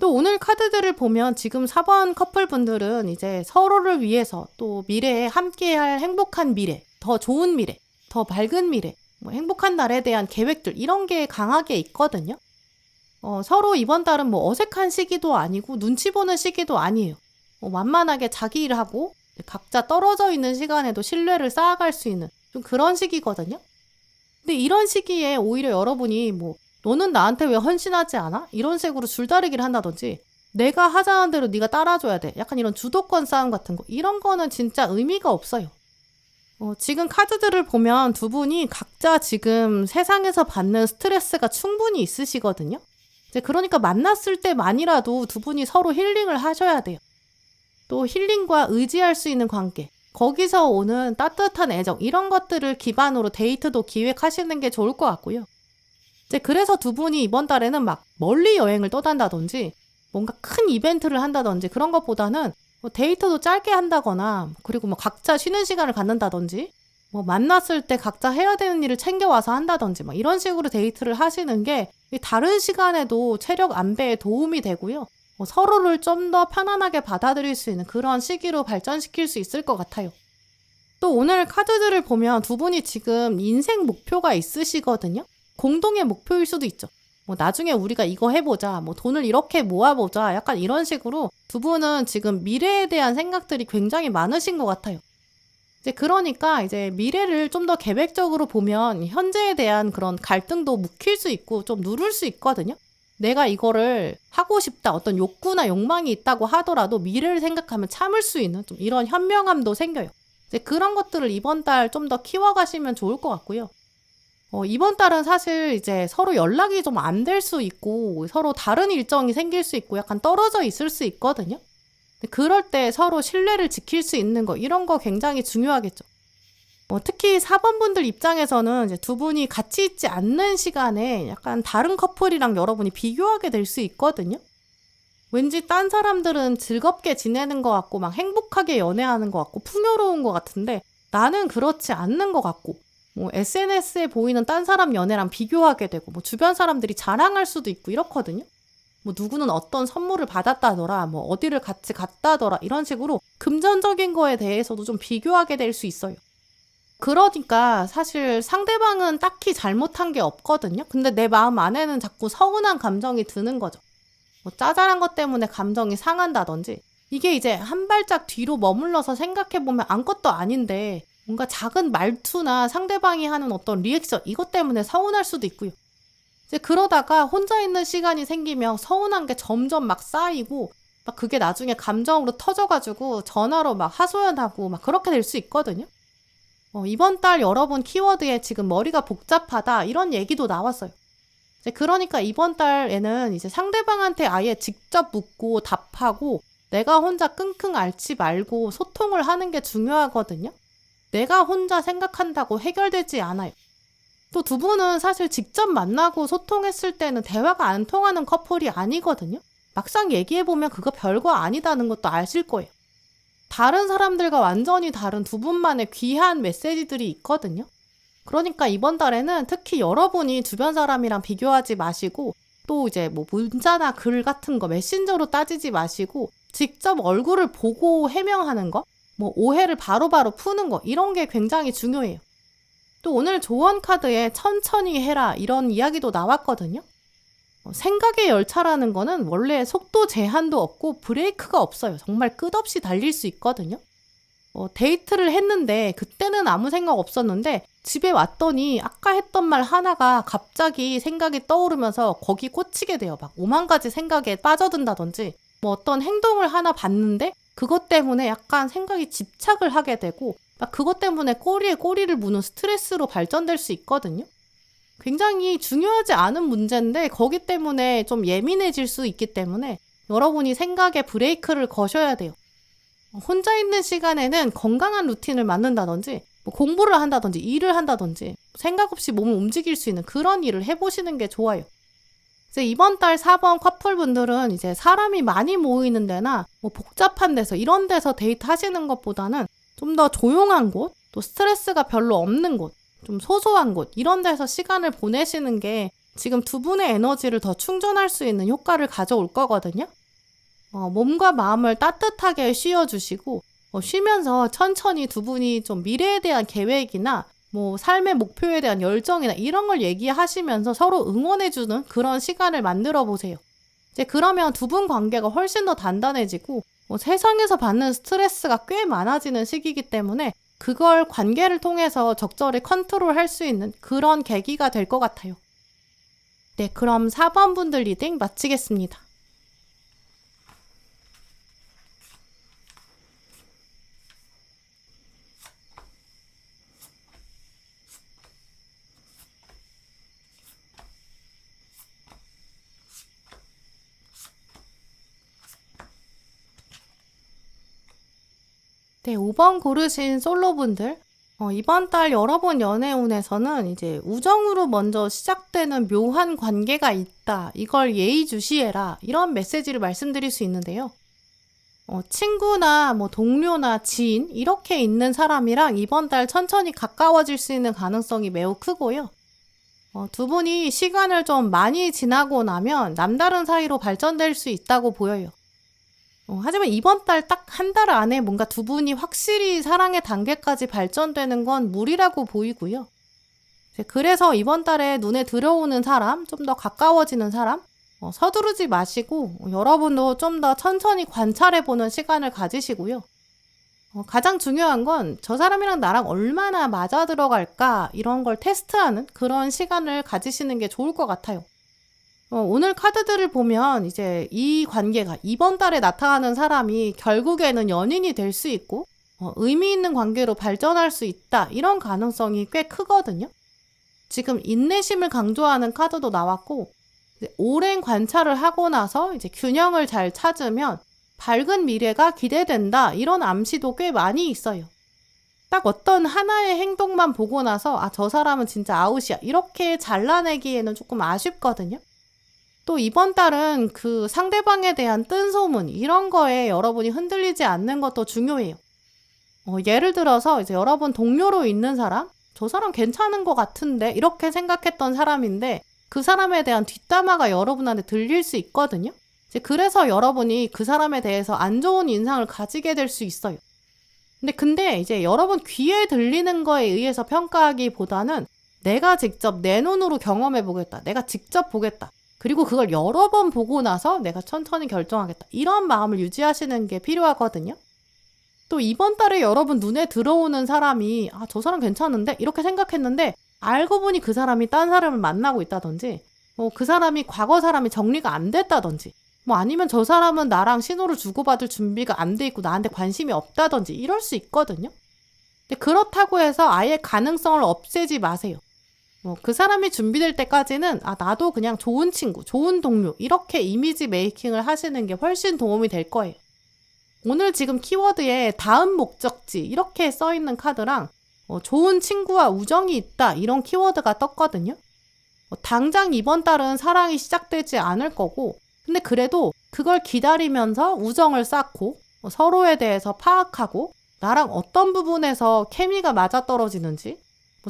또 오늘 카드들을 보면 지금 4번 커플분들은 이제 서로를 위해서 또 미래에 함께할 행복한 미래, 더 좋은 미래, 더 밝은 미래, 행복한 날에 대한 계획들 이런 게 강하게 있거든요. 서로 이번 달은 어색한 시기도 아니고 눈치 보는 시기도 아니에요. 만만하게 자기 일을 하고 각자 떨어져 있는 시간에도 신뢰를 쌓아갈 수 있는 좀 그런 시기거든요. 근데 이런 시기에 오히려 여러분이 너는 나한테 왜 헌신하지 않아? 이런 식으로 줄다리기를 한다든지 내가 하자는 대로 네가 따라줘야 돼. 약간 이런 주도권 싸움 같은 거 이런 거는 진짜 의미가 없어요. 지금 카드들을 보면 두 분이 각자 지금 세상에서 받는 스트레스가 충분히 있으시거든요. 이제 그러니까 만났을 때만이라도 두 분이 서로 힐링을 하셔야 돼요. 또 힐링과 의지할 수 있는 관계, 거기서 오는 따뜻한 애정 이런 것들을 기반으로 데이트도 기획하시는 게 좋을 것 같고요. 이제 그래서 두 분이 이번 달에는 멀리 여행을 떠난다든지 뭔가 큰 이벤트를 한다든지 그런 것보다는 데이트도 짧게 한다거나 그리고 각자 쉬는 시간을 갖는다든지 만났을 때 각자 해야 되는 일을 챙겨와서 한다든지 이런 식으로 데이트를 하시는 게 다른 시간에도 체력 안배에 도움이 되고요. 서로를 좀 더 편안하게 받아들일 수 있는 그런 시기로 발전시킬 수 있을 것 같아요. 또 오늘 카드들을 보면 두 분이 지금 인생 목표가 있으시거든요. 공동의 목표일 수도 있죠. 나중에 우리가 이거 해보자, 돈을 이렇게 모아보자, 약간 이런 식으로 두 분은 지금 미래에 대한 생각들이 굉장히 많으신 것 같아요. 이제 그러니까 이제 미래를 좀 더 계획적으로 보면 현재에 대한 그런 갈등도 묵힐 수 있고 좀 누를 수 있거든요. 내가 이거를 하고 싶다, 어떤 욕구나 욕망이 있다고 하더라도 미래를 생각하면 참을 수 있는 좀 이런 현명함도 생겨요. 이제 그런 것들을 이번 달 좀 더 키워가시면 좋을 것 같고요. 이번 달은 사실 이제 서로 연락이 좀 안 될 수 있고 서로 다른 일정이 생길 수 있고 약간 떨어져 있을 수 있거든요. 그럴 때 서로 신뢰를 지킬 수 있는 거 이런 거 굉장히 중요하겠죠. 특히 4번 분들 입장에서는 이제 두 분이 같이 있지 않는 시간에 약간 다른 커플이랑 여러분이 비교하게 될 수 있거든요. 왠지 딴 사람들은 즐겁게 지내는 것 같고 행복하게 연애하는 것 같고 풍요로운 것 같은데 나는 그렇지 않는 것 같고 SNS에 보이는 딴 사람 연애랑 비교하게 되고 주변 사람들이 자랑할 수도 있고 이렇거든요. 누구는 어떤 선물을 받았다더라, 어디를 같이 갔다더라 이런 식으로 금전적인 거에 대해서도 좀 비교하게 될 수 있어요. 그러니까 사실 상대방은 딱히 잘못한 게 없거든요. 근데 내 마음 안에는 자꾸 서운한 감정이 드는 거죠. 짜잘한 것 때문에 감정이 상한다든지 이게 이제 한 발짝 뒤로 머물러서 생각해보면 아무것도 아닌데 뭔가 작은 말투나 상대방이 하는 어떤 리액션 이것 때문에 서운할 수도 있고요. 이제 그러다가 혼자 있는 시간이 생기면 서운한 게 점점 쌓이고 그게 나중에 감정으로 터져가지고 전화로 하소연하고 그렇게 될 수 있거든요. 이번 달 여러분 키워드에 지금 머리가 복잡하다 이런 얘기도 나왔어요. 이제 그러니까 이번 달에는 이제 상대방한테 아예 직접 묻고 답하고 내가 혼자 끙끙 앓지 말고 소통을 하는 게 중요하거든요. 내가 혼자 생각한다고 해결되지 않아요. 또 두 분은 사실 직접 만나고 소통했을 때는 대화가 안 통하는 커플이 아니거든요. 막상 얘기해보면 그거 별거 아니다는 것도 아실 거예요. 다른 사람들과 완전히 다른 두 분만의 귀한 메시지들이 있거든요. 그러니까 이번 달에는 특히 여러분이 주변 사람이랑 비교하지 마시고 또 이제 문자나 글 같은 거 메신저로 따지지 마시고 직접 얼굴을 보고 해명하는 거, 오해를 바로바로 푸는 거 이런 게 굉장히 중요해요. 또 오늘 조언 카드에 천천히 해라 이런 이야기도 나왔거든요. 생각의 열차라는 거는 원래 속도 제한도 없고 브레이크가 없어요. 정말 끝없이 달릴 수 있거든요. 데이트를 했는데 그때는 아무 생각 없었는데 집에 왔더니 아까 했던 말 하나가 갑자기 생각이 떠오르면서 거기 꽂히게 돼요. 막 5만 가지 생각에 빠져든다든지 뭐 어떤 행동을 하나 봤는데 그것 때문에 약간 생각이 집착을 하게 되고 막 그것 때문에 꼬리에 꼬리를 무는 스트레스로 발전될 수 있거든요. 굉장히 중요하지 않은 문제인데 거기 때문에 좀 예민해질 수 있기 때문에 여러분이 생각에 브레이크를 거셔야 돼요. 혼자 있는 시간에는 건강한 루틴을 만든다든지 뭐 공부를 한다든지 일을 한다든지 생각 없이 몸을 움직일 수 있는 그런 일을 해보시는 게 좋아요. 이제 이번 달 4번 커플분들은 이제 사람이 많이 모이는 데나 뭐 복잡한 데서 이런 데서 데이트 하시는 것보다는 좀 더 조용한 곳, 또 스트레스가 별로 없는 곳, 좀 소소한 곳 이런 데서 시간을 보내시는 게 지금 두 분의 에너지를 더 충전할 수 있는 효과를 가져올 거거든요. 몸과 마음을 따뜻하게 쉬어주시고 쉬면서 천천히 두 분이 좀 미래에 대한 계획이나 뭐 삶의 목표에 대한 열정이나 이런 걸 얘기하시면서 서로 응원해주는 그런 시간을 만들어 보세요. 이제 그러면 두 분 관계가 훨씬 더 단단해지고 세상에서 받는 스트레스가 꽤 많아지는 시기이기 때문에 그걸 관계를 통해서 적절히 컨트롤할 수 있는 그런 계기가 될 것 같아요. 네, 그럼 4번 분들 리딩 마치겠습니다. 네, 5번 고르신 솔로분들, 이번 달 여러분 연애운에서는 이제 우정으로 먼저 시작되는 묘한 관계가 있다. 이걸 예의주시해라. 이런 메시지를 말씀드릴 수 있는데요. 친구나 뭐 동료나 지인 이렇게 있는 사람이랑 이번 달 천천히 가까워질 수 있는 가능성이 매우 크고요. 두 분이 시간을 좀 많이 지나고 나면 남다른 사이로 발전될 수 있다고 보여요. 하지만 이번 달 딱 한 달 안에 뭔가 두 분이 확실히 사랑의 단계까지 발전되는 건 무리라고 보이고요. 그래서 이번 달에 눈에 들어오는 사람, 좀 더 가까워지는 사람, 서두르지 마시고 여러분도 좀 더 천천히 관찰해보는 시간을 가지시고요. 가장 중요한 건 저 사람이랑 나랑 얼마나 맞아 들어갈까 이런 걸 테스트하는 그런 시간을 가지시는 게 좋을 것 같아요. 오늘 카드들을 보면 이제 이 관계가 이번 달에 나타나는 사람이 결국에는 연인이 될 수 있고 의미 있는 관계로 발전할 수 있다 이런 가능성이 꽤 크거든요. 지금 인내심을 강조하는 카드도 나왔고 이제 오랜 관찰을 하고 나서 이제 균형을 잘 찾으면 밝은 미래가 기대된다 이런 암시도 꽤 많이 있어요. 딱 어떤 하나의 행동만 보고 나서 저 사람은 진짜 아웃이야 이렇게 잘라내기에는 조금 아쉽거든요. 또 이번 달은 그 상대방에 대한 뜬소문 이런 거에 여러분이 흔들리지 않는 것도 중요해요. 예를 들어서 이제 여러분 동료로 있는 사람, 저 사람 괜찮은 것 같은데 이렇게 생각했던 사람인데 그 사람에 대한 뒷담화가 여러분한테 들릴 수 있거든요. 이제 그래서 여러분이 그 사람에 대해서 안 좋은 인상을 가지게 될 수 있어요. 근데 이제 여러분 귀에 들리는 거에 의해서 평가하기보다는 내가 직접 내 눈으로 경험해 보겠다. 내가 직접 보겠다. 그리고 그걸 여러 번 보고 나서 내가 천천히 결정하겠다. 이런 마음을 유지하시는 게 필요하거든요. 또 이번 달에 여러분 눈에 들어오는 사람이 저 사람 괜찮은데? 이렇게 생각했는데 알고 보니 그 사람이 딴 사람을 만나고 있다든지 그 사람이 과거 사람이 정리가 안 됐다든지 아니면 저 사람은 나랑 신호를 주고받을 준비가 안 돼 있고 나한테 관심이 없다든지 이럴 수 있거든요. 근데 그렇다고 해서 아예 가능성을 없애지 마세요. 그 사람이 준비될 때까지는 나도 그냥 좋은 친구, 좋은 동료 이렇게 이미지 메이킹을 하시는 게 훨씬 도움이 될 거예요. 오늘 지금 키워드에 다음 목적지 이렇게 써있는 카드랑 좋은 친구와 우정이 있다 이런 키워드가 떴거든요. 당장 이번 달은 사랑이 시작되지 않을 거고 근데 그래도 그걸 기다리면서 우정을 쌓고 서로에 대해서 파악하고 나랑 어떤 부분에서 케미가 맞아떨어지는지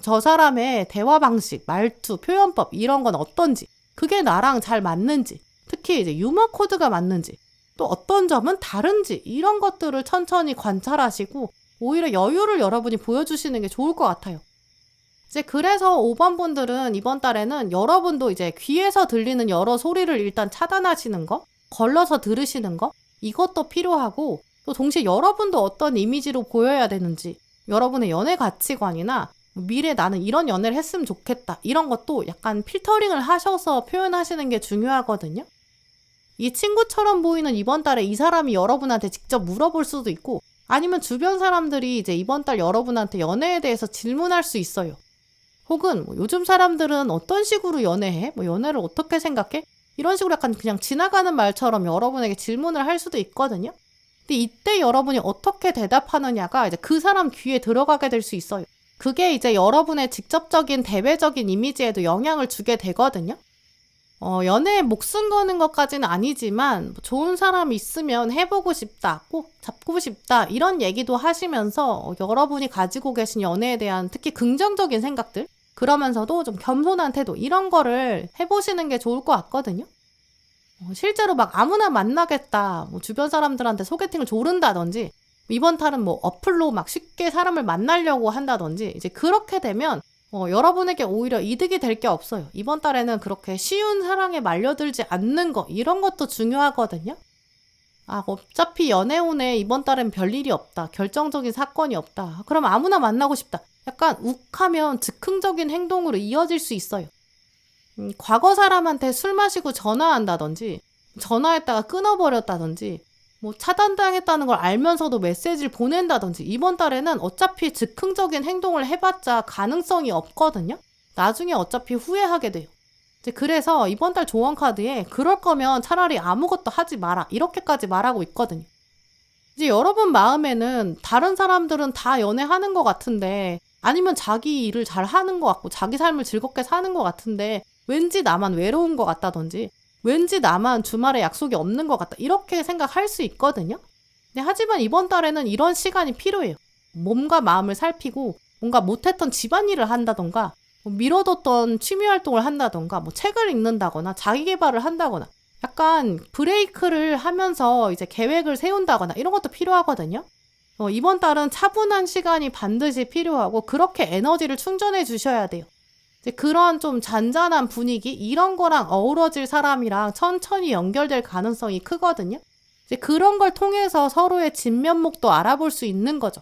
저 사람의 대화 방식, 말투, 표현법 이런 건 어떤지 그게 나랑 잘 맞는지 특히 이제 유머 코드가 맞는지 또 어떤 점은 다른지 이런 것들을 천천히 관찰하시고 오히려 여유를 여러분이 보여주시는 게 좋을 것 같아요. 이제 그래서 5번 분들은 이번 달에는 여러분도 이제 귀에서 들리는 여러 소리를 일단 차단하시는 거, 걸러서 들으시는 거, 이것도 필요하고, 또 동시에 여러분도 어떤 이미지로 보여야 되는지, 여러분의 연애 가치관이나 미래에 나는 이런 연애를 했으면 좋겠다, 이런 것도 약간 필터링을 하셔서 표현하시는 게 중요하거든요. 이 친구처럼 보이는 이번 달에 이 사람이 여러분한테 직접 물어볼 수도 있고, 아니면 주변 사람들이 이제 이번 달 여러분한테 연애에 대해서 질문할 수 있어요. 혹은 요즘 사람들은 어떤 식으로 연애해? 연애를 어떻게 생각해? 이런 식으로 약간 그냥 지나가는 말처럼 여러분에게 질문을 할 수도 있거든요. 근데 이때 여러분이 어떻게 대답하느냐가 이제 그 사람 귀에 들어가게 될 수 있어요. 그게 이제 여러분의 직접적인 대외적인 이미지에도 영향을 주게 되거든요. 연애에 목숨 거는 것까지는 아니지만 좋은 사람이 있으면 해보고 싶다, 꼭 잡고 싶다 이런 얘기도 하시면서 여러분이 가지고 계신 연애에 대한 특히 긍정적인 생각들, 그러면서도 좀 겸손한 태도 이런 거를 해보시는 게 좋을 것 같거든요. 실제로 막 아무나 만나겠다, 주변 사람들한테 소개팅을 조른다든지, 이번 달은 어플로 막 쉽게 사람을 만나려고 한다든지, 이제 그렇게 되면 여러분에게 오히려 이득이 될 게 없어요. 이번 달에는 그렇게 쉬운 사랑에 말려들지 않는 거, 이런 것도 중요하거든요. 어차피 연애운에 이번 달엔 별일이 없다, 결정적인 사건이 없다, 그럼 아무나 만나고 싶다, 약간 욱하면 즉흥적인 행동으로 이어질 수 있어요. 과거 사람한테 술 마시고 전화한다든지, 전화했다가 끊어버렸다든지, 차단당했다는 걸 알면서도 메시지를 보낸다든지, 이번 달에는 어차피 즉흥적인 행동을 해봤자 가능성이 없거든요. 나중에 어차피 후회하게 돼요. 이제 그래서 이번 달 조언 카드에 그럴 거면 차라리 아무것도 하지 마라, 이렇게까지 말하고 있거든요. 이제 여러분 마음에는 다른 사람들은 다 연애하는 것 같은데, 아니면 자기 일을 잘 하는 것 같고 자기 삶을 즐겁게 사는 것 같은데 왠지 나만 외로운 것 같다든지, 왠지 나만 주말에 약속이 없는 것 같다, 이렇게 생각할 수 있거든요. 하지만 이번 달에는 이런 시간이 필요해요. 몸과 마음을 살피고 뭔가 못했던 집안일을 한다던가, 미뤄뒀던 취미활동을 한다던가, 책을 읽는다거나 자기 개발을 한다거나, 약간 브레이크를 하면서 이제 계획을 세운다거나 이런 것도 필요하거든요. 이번 달은 차분한 시간이 반드시 필요하고 그렇게 에너지를 충전해 주셔야 돼요. 이제 그런 좀 잔잔한 분위기, 이런 거랑 어우러질 사람이랑 천천히 연결될 가능성이 크거든요. 이제 그런 걸 통해서 서로의 진면목도 알아볼 수 있는 거죠.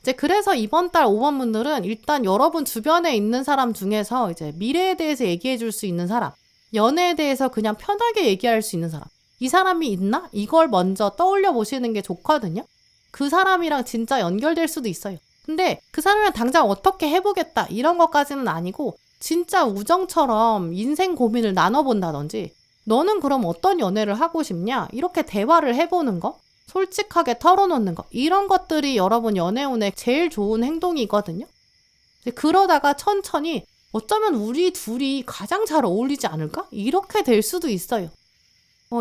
이제 그래서 이번 달 5번 분들은 일단 여러분 주변에 있는 사람 중에서 이제 미래에 대해서 얘기해 줄 수 있는 사람, 연애에 대해서 그냥 편하게 얘기할 수 있는 사람, 이 사람이 있나? 이걸 먼저 떠올려 보시는 게 좋거든요. 그 사람이랑 진짜 연결될 수도 있어요. 근데 그 사람이랑 당장 어떻게 해보겠다, 이런 것까지는 아니고 진짜 우정처럼 인생 고민을 나눠본다든지, 너는 그럼 어떤 연애를 하고 싶냐, 이렇게 대화를 해보는 거, 솔직하게 털어놓는 거, 이런 것들이 여러분 연애운에 제일 좋은 행동이거든요. 그러다가 천천히 어쩌면 우리 둘이 가장 잘 어울리지 않을까? 이렇게 될 수도 있어요.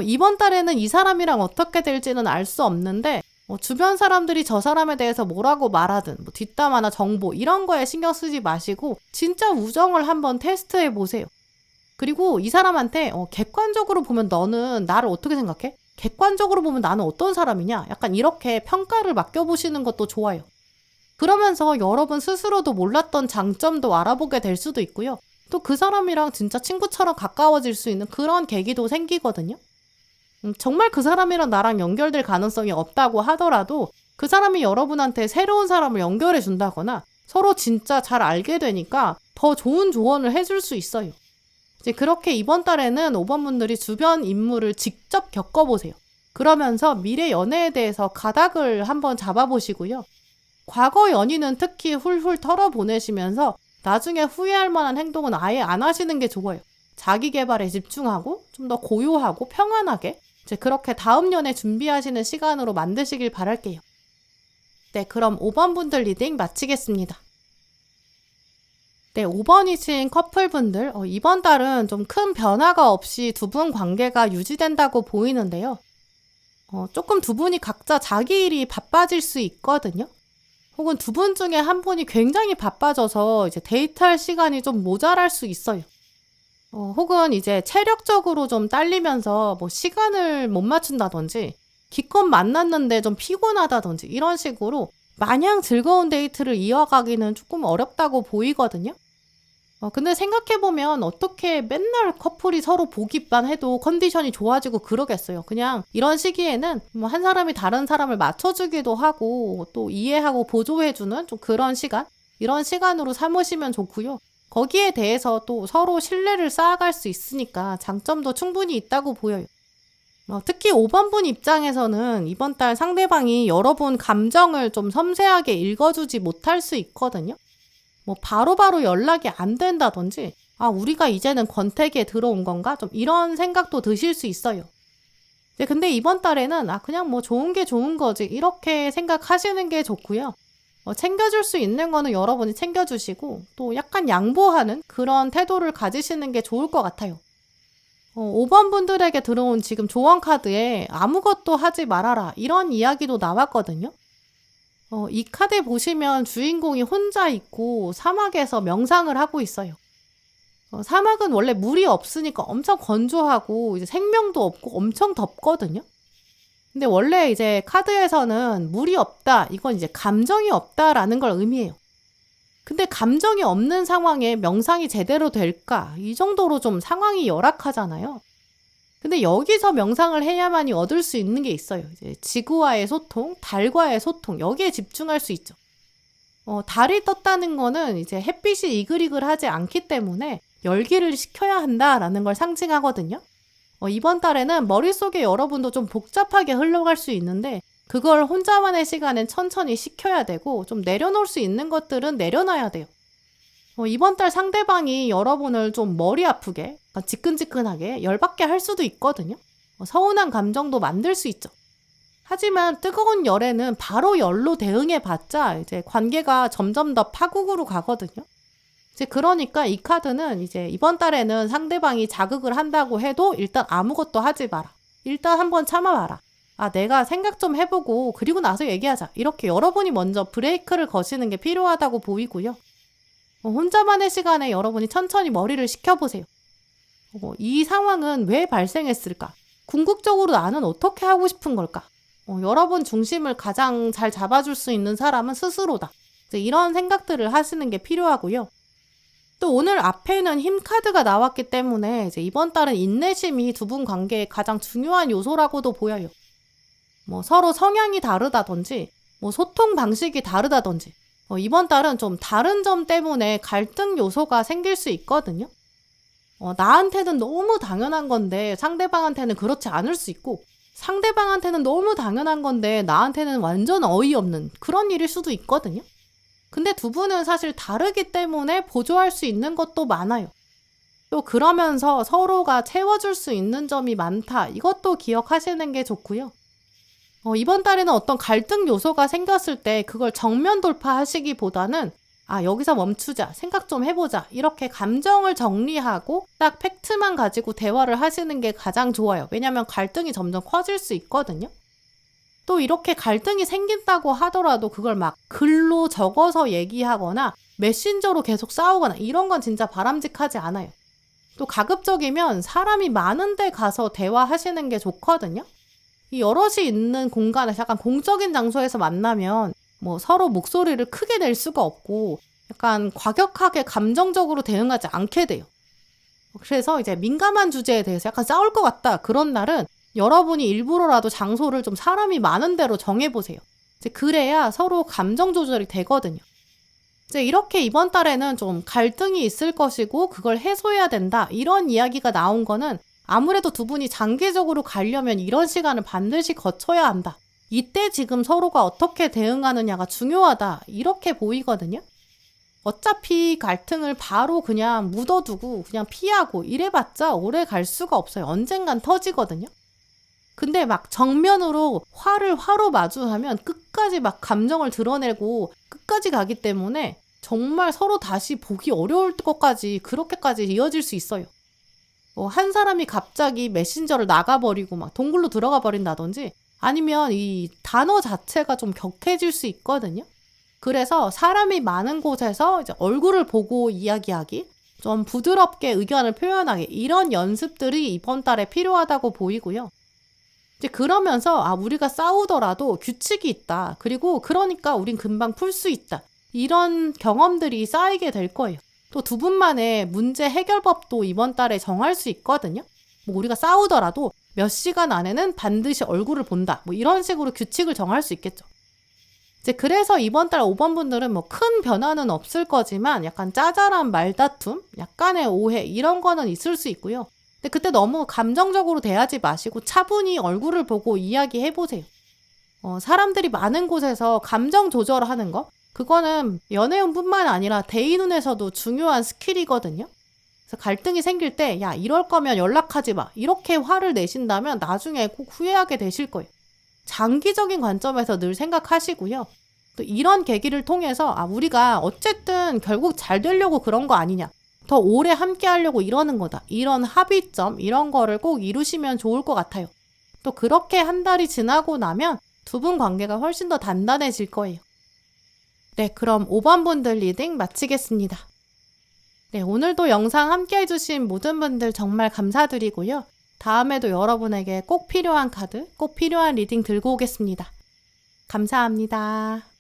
이번 달에는 이 사람이랑 어떻게 될지는 알 수 없는데, 주변 사람들이 저 사람에 대해서 뭐라고 말하든 뒷담화나 정보 이런 거에 신경 쓰지 마시고 진짜 우정을 한번 테스트해 보세요. 그리고 이 사람한테 객관적으로 보면 너는 나를 어떻게 생각해? 객관적으로 보면 나는 어떤 사람이냐? 약간 이렇게 평가를 맡겨보시는 것도 좋아요. 그러면서 여러분 스스로도 몰랐던 장점도 알아보게 될 수도 있고요. 또 그 사람이랑 진짜 친구처럼 가까워질 수 있는 그런 계기도 생기거든요. 정말 그 사람이랑 나랑 연결될 가능성이 없다고 하더라도 그 사람이 여러분한테 새로운 사람을 연결해 준다거나 서로 진짜 잘 알게 되니까 더 좋은 조언을 해줄 수 있어요. 이제 그렇게 이번 달에는 5번 분들이 주변 인물을 직접 겪어보세요. 그러면서 미래 연애에 대해서 가닥을 한번 잡아보시고요. 과거 연인은 특히 훌훌 털어보내시면서 나중에 후회할 만한 행동은 아예 안 하시는 게 좋아요. 자기 개발에 집중하고 좀 더 고요하고 평안하게 이제 그렇게 다음 연애 준비하시는 시간으로 만드시길 바랄게요. 네, 그럼 5번 분들 리딩 마치겠습니다. 네, 5번이신 커플분들, 이번 달은 좀 큰 변화가 없이 두 분 관계가 유지된다고 보이는데요. 조금 두 분이 각자 자기 일이 바빠질 수 있거든요. 혹은 두 분 중에 한 분이 굉장히 바빠져서 이제 데이트할 시간이 좀 모자랄 수 있어요. 혹은 이제 체력적으로 좀 딸리면서 시간을 못 맞춘다든지, 기껏 만났는데 좀 피곤하다든지, 이런 식으로 마냥 즐거운 데이트를 이어가기는 조금 어렵다고 보이거든요. 근데 생각해보면 어떻게 맨날 커플이 서로 보기만 해도 컨디션이 좋아지고 그러겠어요. 그냥 이런 시기에는 뭐 한 사람이 다른 사람을 맞춰주기도 하고 또 이해하고 보조해주는 좀 그런 시간? 이런 시간으로 삼으시면 좋고요. 거기에 대해서 또 서로 신뢰를 쌓아갈 수 있으니까 장점도 충분히 있다고 보여요. 특히 5번 분 입장에서는 이번 달 상대방이 여러분 감정을 좀 섬세하게 읽어주지 못할 수 있거든요. 뭐 바로바로 연락이 안 된다든지 우리가 이제는 권태기에 들어온 건가? 좀 이런 생각도 드실 수 있어요. 근데 이번 달에는 그냥 뭐 좋은 게 좋은 거지 이렇게 생각하시는 게 좋고요. 챙겨줄 수 있는 거는 여러분이 챙겨주시고 또 약간 양보하는 그런 태도를 가지시는 게 좋을 것 같아요. 5번 분들에게 들어온 지금 조언 카드에 아무것도 하지 말아라 이런 이야기도 나왔거든요. 이 카드 보시면 주인공이 혼자 있고 사막에서 명상을 하고 있어요. 사막은 원래 물이 없으니까 엄청 건조하고 이제 생명도 없고 엄청 덥거든요. 근데 원래 이제 카드에서는 물이 없다, 이건 이제 감정이 없다라는 걸 의미해요. 근데 감정이 없는 상황에 명상이 제대로 될까? 이 정도로 좀 상황이 열악하잖아요. 근데 여기서 명상을 해야만이 얻을 수 있는 게 있어요. 이제 지구와의 소통, 달과의 소통, 여기에 집중할 수 있죠. 달이 떴다는 거는 이제 햇빛이 이글이글하지 않기 때문에 열기를 식혀야 한다라는 걸 상징하거든요. 이번 달에는 머릿속에 여러분도 좀 복잡하게 흘러갈 수 있는데 그걸 혼자만의 시간엔 천천히 식혀야 되고 좀 내려놓을 수 있는 것들은 내려놔야 돼요. 이번 달 상대방이 여러분을 좀 머리 아프게, 지끈지끈하게 열받게 할 수도 있거든요. 서운한 감정도 만들 수 있죠. 하지만 뜨거운 열에는 바로 열로 대응해봤자 이제 관계가 점점 더 파국으로 가거든요. 이제 그러니까 이 카드는 이제 이번 달에는 상대방이 자극을 한다고 해도 일단 아무것도 하지 마라. 일단 한번 참아봐라. 내가 생각 좀 해보고 그리고 나서 얘기하자. 이렇게 여러분이 먼저 브레이크를 거시는 게 필요하다고 보이고요. 혼자만의 시간에 여러분이 천천히 머리를 식혀보세요. 이 상황은 왜 발생했을까? 궁극적으로 나는 어떻게 하고 싶은 걸까? 여러분 중심을 가장 잘 잡아줄 수 있는 사람은 스스로다. 이제 이런 생각들을 하시는 게 필요하고요. 또 오늘 앞에는 힘 카드가 나왔기 때문에 이제 이번 달은 인내심이 두 분 관계의 가장 중요한 요소라고도 보여요. 서로 성향이 다르다든지, 소통 방식이 다르다든지, 이번 달은 좀 다른 점 때문에 갈등 요소가 생길 수 있거든요. 나한테는 너무 당연한 건데 상대방한테는 그렇지 않을 수 있고, 상대방한테는 너무 당연한 건데 나한테는 완전 어이없는 그런 일일 수도 있거든요. 근데 두 분은 사실 다르기 때문에 보조할 수 있는 것도 많아요. 또 그러면서 서로가 채워줄 수 있는 점이 많다. 이것도 기억하시는 게 좋고요. 이번 달에는 어떤 갈등 요소가 생겼을 때 그걸 정면 돌파하시기보다는 여기서 멈추자, 생각 좀 해보자 이렇게 감정을 정리하고 딱 팩트만 가지고 대화를 하시는 게 가장 좋아요. 왜냐하면 갈등이 점점 커질 수 있거든요. 또 이렇게 갈등이 생긴다고 하더라도 그걸 막 글로 적어서 얘기하거나 메신저로 계속 싸우거나 이런 건 진짜 바람직하지 않아요. 또 가급적이면 사람이 많은 데 가서 대화하시는 게 좋거든요. 이 여럿이 있는 공간에서 약간 공적인 장소에서 만나면 서로 목소리를 크게 낼 수가 없고 약간 과격하게 감정적으로 대응하지 않게 돼요. 그래서 이제 민감한 주제에 대해서 약간 싸울 것 같다. 그런 날은 여러분이 일부러라도 장소를 좀 사람이 많은 데로 정해보세요. 이제 그래야 서로 감정 조절이 되거든요. 이제 이렇게 이번 달에는 좀 갈등이 있을 것이고 그걸 해소해야 된다. 이런 이야기가 나온 거는 아무래도 두 분이 장기적으로 가려면 이런 시간을 반드시 거쳐야 한다. 이때 지금 서로가 어떻게 대응하느냐가 중요하다. 이렇게 보이거든요. 어차피 갈등을 바로 그냥 묻어두고 그냥 피하고 이래봤자 오래 갈 수가 없어요. 언젠간 터지거든요. 근데 막 정면으로 화를 화로 마주하면 끝까지 막 감정을 드러내고 끝까지 가기 때문에 정말 서로 다시 보기 어려울 것까지 그렇게까지 이어질 수 있어요. 한 사람이 갑자기 메신저를 나가버리고 막 동굴로 들어가 버린다든지 아니면 이 단어 자체가 좀 격해질 수 있거든요. 그래서 사람이 많은 곳에서 이제 얼굴을 보고 이야기하기, 좀 부드럽게 의견을 표현하기 이런 연습들이 이번 달에 필요하다고 보이고요. 이제 그러면서 우리가 싸우더라도 규칙이 있다. 그리고 그러니까 우린 금방 풀 수 있다. 이런 경험들이 쌓이게 될 거예요. 또 두 분만의 문제 해결법도 이번 달에 정할 수 있거든요. 뭐 우리가 싸우더라도 몇 시간 안에는 반드시 얼굴을 본다. 뭐 이런 식으로 규칙을 정할 수 있겠죠. 이제 그래서 이번 달 5번 분들은 뭐 큰 변화는 없을 거지만 약간 짜잘한 말다툼, 약간의 오해 이런 거는 있을 수 있고요. 근데 그때 너무 감정적으로 대하지 마시고 차분히 얼굴을 보고 이야기해보세요. 사람들이 많은 곳에서 감정 조절하는 거 그거는 연애운뿐만 아니라 대인운에서도 중요한 스킬이거든요. 그래서 갈등이 생길 때 야 이럴 거면 연락하지 마 이렇게 화를 내신다면 나중에 꼭 후회하게 되실 거예요. 장기적인 관점에서 늘 생각하시고요. 또 이런 계기를 통해서 우리가 어쨌든 결국 잘 되려고 그런 거 아니냐. 더 오래 함께 하려고 이러는 거다. 이런 합의점 이런 거를 꼭 이루시면 좋을 것 같아요. 또 그렇게 한 달이 지나고 나면 두 분 관계가 훨씬 더 단단해질 거예요. 네, 그럼 5번 분들 리딩 마치겠습니다. 네, 오늘도 영상 함께 해주신 모든 분들 정말 감사드리고요. 다음에도 여러분에게 꼭 필요한 카드, 꼭 필요한 리딩 들고 오겠습니다. 감사합니다.